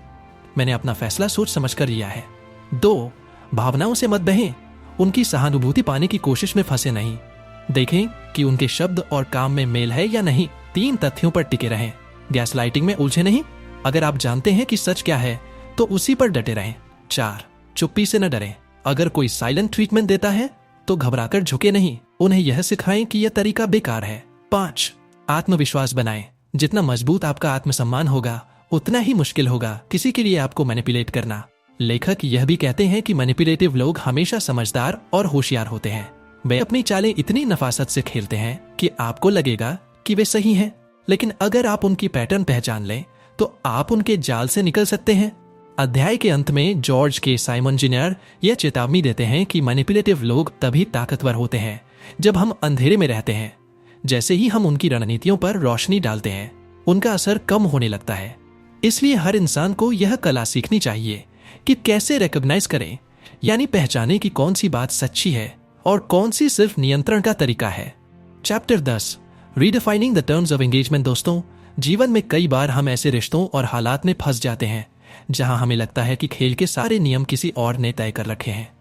मैंने अपना फैसला सोच समझकर लिया है। 2, भावनाओं से मत बहें। उनकी सहानुभूति पाने की कोशिश में फंसे नहीं। देखें कि उनके शब्द और काम में मेल है या नहीं। 3 तथ्यों पर टिके रहें। गैसलाइटिंग में उलझे नहीं। अगर आप जानते हैं कि सच क्या है तो उसी पर डटे रहें। 4, चुप्पी से न डरें। अगर कोई साइलेंट ट्रीटमेंट देता है तो घबराकर झुके नहीं, उन्हें यह सिखाएं कि यह तरीका बेकार है। 5, आत्मविश्वास बनाएं। जितना मजबूत आपका आत्मसम्मान होगा उतना ही मुश्किल होगा किसी के लिए आपको मैनिपुलेट करना। लेखक यह भी कहते हैं कि मैनिपुलेटिव लोग हमेशा समझदार और होशियार होते हैं। वे अपनी चालें इतनी नफासत से खेलते हैं कि आपको लगेगा कि वे सही हैं, लेकिन अगर आप उनकी पैटर्न पहचान लें तो आप उनके जाल से निकल सकते हैं। अध्याय के अंत में जॉर्ज के साइमन जूनियर यह चेतावनी देते हैं कि मैनिपुलेटिव लोग तभी ताकतवर होते हैं जब हम अंधेरे में रहते हैं। जैसे ही हम उनकी रणनीतियों पर रोशनी डालते हैं उनका असर कम होने लगता है। इसलिए हर इंसान को यह कला सीखनी चाहिए कि कैसे रिकॉग्नाइज करें, यानी पहचाने कि कौन सी बात सच्ची है और कौन सी सिर्फ नियंत्रण का तरीका है। Chapter 10, redefining the terms of engagement. दोस्तों, जीवन में कई बार हम ऐसे रिश्तों और हालात में फंस जाते हैं जहां हमें लगता है कि खेल के सारे नियम किसी और ने तय कर रखे हैं।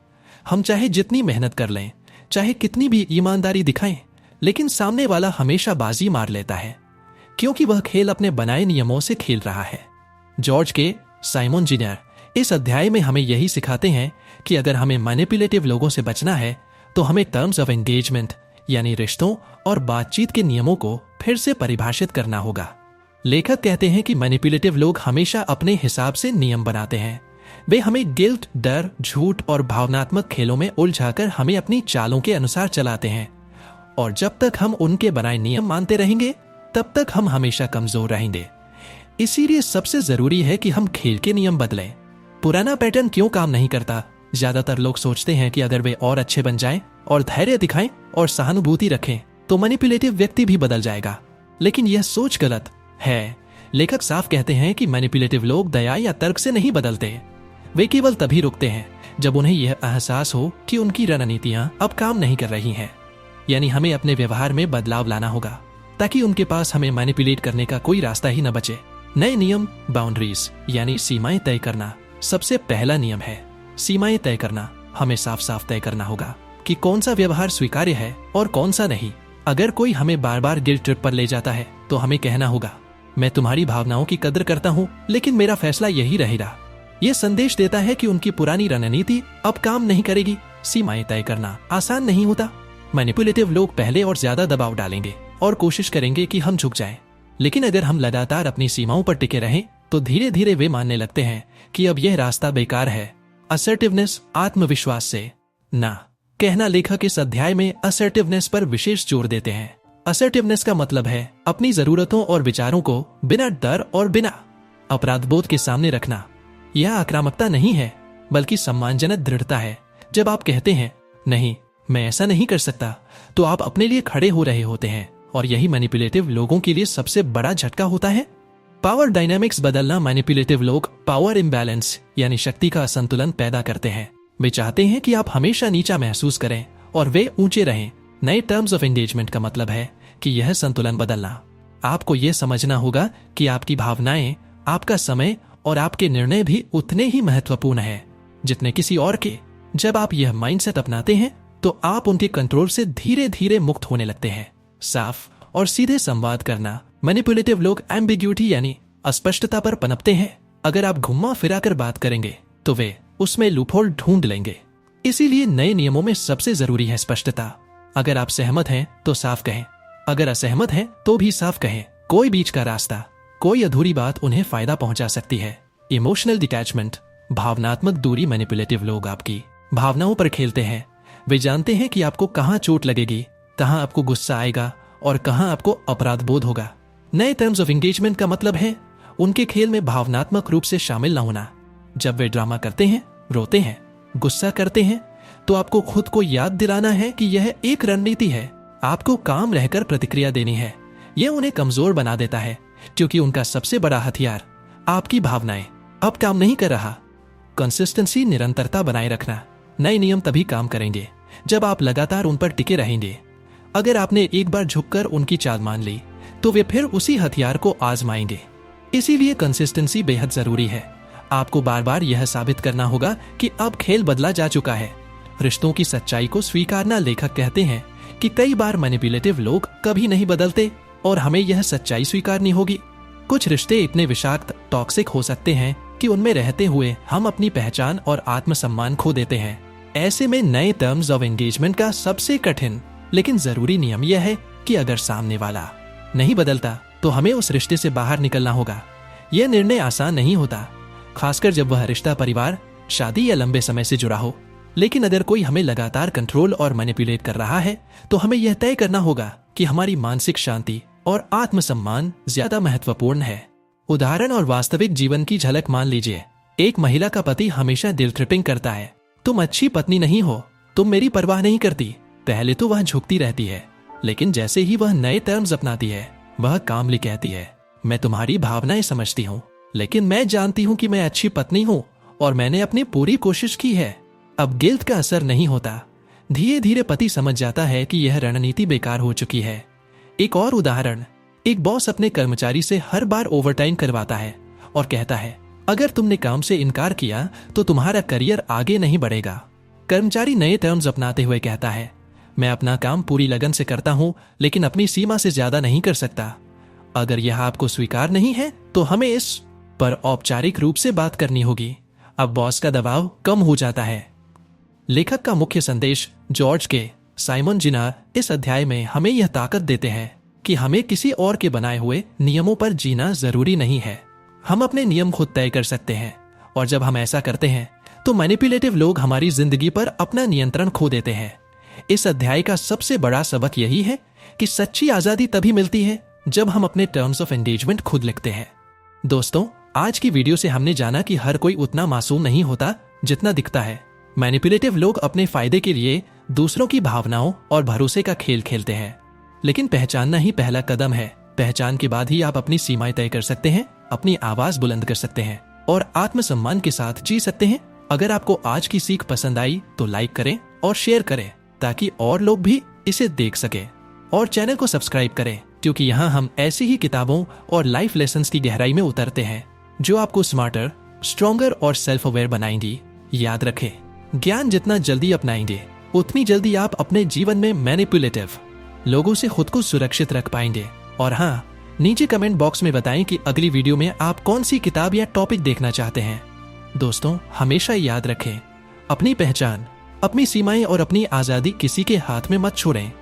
हम चाहे जितनी मेहनत कर लें, चाहे कितनी भी ईमानदारी दिखाएं, लेकिन सामने वाला हमेशा बाजी मार लेता है, क्योंकि वह खेल अपने बनाए नियमों से खेल रहा है। जॉर्ज के साइमन जूनियर इस अध्याय में हमें यही सिखाते हैं कि अगर हमें मैनिपुलेटिव लोगों से बचना है तो हमें टर्म्स ऑफ एंगेजमेंट यानी रिश्तों और बातचीत के नियमों को फिर से परिभाषित करना होगा। लेखक कहते हैं कि मैनिपुलेटिव लोग हमेशा अपने हिसाब से नियम बनाते हैं। वे हमें गिल्ट, डर, झूठ और भावनात्मक खेलों में उलझाकर हमें अपनी चालों के अनुसार चलाते हैं, और जब तक हम उनके बनाए नियम मानते रहेंगे तब तक हम हमेशा कमजोर रहेंगे। इसीलिए सबसे जरूरी है कि हम खेल के नियम बदलें। पुराना पैटर्न क्यों काम नहीं करता? ज्यादातर लोग सोचते हैं कि अगर वे और अच्छे बन जाएं और धैर्य दिखाएं और सहानुभूति रखें तो मैनिपुलेटिव व्यक्ति भी बदल जाएगा, लेकिन यह सोच गलत है। लेखक साफ कहते हैं कि मैनिपुलेटिव लोग दया या तर्क से नहीं बदलते। वे केवल तभी रुकते हैं जब उन्हें यह एहसास हो कि उनकी रणनीतियां अब काम नहीं कर रही हैं। यानी हमें अपने व्यवहार में बदलाव लाना होगा ताकि उनके पास हमें मैनिपुलेट करने का कोई रास्ता ही न बचे। नए नियम, बाउंड्रीज यानी सीमाएं तय करना सबसे पहला नियम है। सीमाएं तय करना, हमें साफ साफ तय करना होगा कि कौन सा व्यवहार स्वीकार्य है और कौन सा नहीं। अगर कोई हमें बार बार गिल्ट ट्रिप पर ले जाता है तो हमें कहना होगा, मैं तुम्हारी भावनाओं की कदर करता हूँ, लेकिन मेरा फैसला यही रहेगा। यह संदेश देता है कि उनकी पुरानी रणनीति अब काम नहीं करेगी। सीमाएं तय करना आसान नहीं होता। मैनिपुलेटिव लोग पहले और ज्यादा दबाव डालेंगे और कोशिश करेंगे कि हम झुक जाएं, लेकिन अगर हम लगातार अपनी सीमाओं पर टिके रहें तो धीरे धीरे वे मानने लगते हैं कि अब यह रास्ता बेकार है। असर्टिवनेस, आत्मविश्वास से ना कहना। लेखक इस अध्याय में असर्टिवनेस पर विशेष जोर देते हैं। असर्टिवनेस का मतलब है अपनी जरूरतों और विचारों को बिना डर और बिना अपराधबोध के सामने रखना। यह आक्रामकता नहीं है, बल्कि सम्मानजनक दृढ़ता है। जब आप कहते हैं नहीं, मैं ऐसा नहीं कर सकता, तो आप अपने लिए खड़े हो रहे होते हैं, और यही मैनिपुलेटिव लोगों के लिए सबसे बड़ा झटका होता है। पावर डायनामिक्स बदलना। मैनिपुलेटिव लोग पावर इम्बैलेंस यानी शक्ति का असंतुलन पैदा करते हैं। वे चाहते हैं कि आप हमेशा नीचा महसूस करें और वे ऊंचे रहें। नए टर्म्स ऑफ एंगेजमेंट का मतलब है कि यह संतुलन बदलना। आपको यह समझना होगा कि आपकी भावनाएं, आपका समय और आपके निर्णय भी उतने ही महत्वपूर्ण है जितने किसी और के। जब आप यह माइंडसेट अपनाते हैं तो आप उनके कंट्रोल से धीरे धीरे मुक्त होने लगते हैं। साफ और सीधे संवाद करना। मैनिपुलेटिव लोग एम्बिग्यूटी यानी अस्पष्टता पर पनपते हैं। अगर आप घुमा फिरा कर बात करेंगे तो वे उसमें लूपहोल ढूंढ लेंगे। इसीलिए नए नियमों में सबसे जरूरी है स्पष्टता। अगर आप सहमत हैं तो साफ कहें, अगर असहमत हैं तो भी साफ कहें। कोई बीच का रास्ता, कोई अधूरी बात उन्हें फायदा पहुंचा सकती है। इमोशनल डिटैचमेंट, भावनात्मक दूरी। मैनिपुलेटिव लोग आपकी भावनाओं पर खेलते हैं। वे जानते हैं कि आपको कहां चोट लगेगी, कहां आपको गुस्सा आएगा और कहां आपको अपराध बोध होगा। नए टर्म्स ऑफ एंगेजमेंट का मतलब है उनके खेल में भावनात्मक रूप से शामिल न होना। जब वे ड्रामा करते हैं, रोते हैं, गुस्सा करते हैं, तो आपको खुद को याद दिलाना है कि यह एक रणनीति है। आपको काम रहकर प्रतिक्रिया देनी है। यह उन्हें कमजोर बना देता है, क्योंकि उनका सबसे बड़ा हथियार आपकी भावनाएं अब काम नहीं कर रहा। कंसिस्टेंसी, निरंतरता बनाए रखना। नए नियम तभी काम करेंगे जब आप लगातार उन पर टिके रहेंगे। अगर आपने एक बार झुककर उनकी चाल मान ली तो वे फिर उसी हथियार को आजमाएंगे। इसीलिए कंसिस्टेंसी बेहद जरूरी है। आपको बार बार यह साबित करना होगा कि अब खेल बदला जा चुका है। रिश्तों की सच्चाई को स्वीकारना। लेखक कहते हैं कि कई बार मैनिपुलेटिव लोग कभी नहीं बदलते और हमें यह सच्चाई स्वीकारनी होगी। कुछ रिश्ते इतने विषाक्त, टॉक्सिक हो सकते हैं कि उनमें रहते हुए हम अपनी पहचान और आत्मसम्मान खो देते हैं। ऐसे में नए टर्म्स ऑफ एंगेजमेंट का सबसे कठिन लेकिन जरूरी नियम यह है कि अगर सामने वाला नहीं बदलता तो हमें उस रिश्ते से बाहर निकलना होगा। यह निर्णय आसान नहीं होता, खासकर जब वह रिश्ता परिवार, शादी या लंबे समय से जुड़ा हो। लेकिन अगर कोई हमें लगातार कंट्रोल और मैनिपुलेट कर रहा है तो हमें यह तय करना होगा कि हमारी मानसिक शांति और आत्मसम्मान ज्यादा महत्वपूर्ण है। उदाहरण और वास्तविक जीवन की झलक मान लीजिए। एक महिला का पति हमेशा दिल ट्रिपिंग करता है, तुम अच्छी पत्नी नहीं हो, तुम मेरी परवाह नहीं करती। पहले तो वह झुकती रहती है, लेकिन जैसे ही वह नए टर्म्स अपनाती है, वह कामली कहती है, मैं तुम्हारी भावनाएं समझती हूँ, लेकिन मैं जानती हूँ कि मैं अच्छी पत्नी हूँ और मैंने अपनी पूरी कोशिश की है। अब गिल्ट का असर नहीं होता। धीरे धीरे पति समझ जाता है कि यह रणनीति बेकार हो चुकी है। एक और उदाहरण, एक बॉस अपने कर्मचारी से हर बार ओवरटाइम करवाता है और कहता है, अगर तुमने काम से इनकार किया तो तुम्हारा करियर आगे नहीं बढ़ेगा। कर्मचारी नए टर्म्स अपनाते हुए कहता है, मैं अपना काम पूरी लगन से करता हूं, लेकिन अपनी सीमा से ज्यादा नहीं कर सकता। अगर यह आपको स्वीकार नहीं है तो हमें इस पर औपचारिक रूप से बात करनी होगी। अब बॉस का दबाव कम हो जाता है। लेखक का मुख्य संदेश जॉर्ज के साइमन जिना इस अध्याय में हमें यह ताकत देते हैं कि हमें किसी और के बनाए हुए नियमों पर जीना जरूरी नहीं है। हम अपने नियम खुद तय कर सकते हैं, और जब हम ऐसा करते हैं तो मैनिपुलेटिव लोग हमारी जिंदगी पर अपना नियंत्रण खो देते हैं। इस अध्याय का सबसे बड़ा सबक यही है कि सच्ची आजादी तभी मिलती है जब हम अपने टर्म्स ऑफ एंगेजमेंट खुद लिखते हैं। दोस्तों, आज की वीडियो से हमने जाना कि हर कोई उतना मासूम नहीं होता जितना दिखता है। मैनिपुलेटिव लोग अपने फायदे के लिए दूसरों की भावनाओं और भरोसे का खेल खेलते हैं, लेकिन पहचानना ही पहला कदम है। पहचान के बाद ही आप अपनी सीमाएं तय कर सकते हैं, अपनी आवाज बुलंद कर सकते हैं और आत्मसम्मान के साथ जी सकते हैं। अगर आपको आज की सीख पसंद आई तो लाइक करें और शेयर करें ताकि और लोग भी इसे देख सके, और चैनल को सब्सक्राइब करें क्योंकि यहाँ हम ऐसी ही किताबों और लाइफ लेसन्स की गहराई में उतरते हैं जो आपको स्मार्टर, स्ट्रॉन्गर और सेल्फ अवेयर बनाएंगी। याद रखें, ज्ञान जितना जल्दी अपनाएंगे उतनी जल्दी आप अपने जीवन में मैनिपुलेटिव लोगों से खुद को सुरक्षित रख पाएंगे। और हाँ, नीचे कमेंट बॉक्स में बताएं कि अगली वीडियो में आप कौन सी किताब या टॉपिक देखना चाहते हैं। दोस्तों, हमेशा याद रखें, अपनी पहचान, अपनी सीमाएं और अपनी आजादी किसी के हाथ में मत छोड़ें।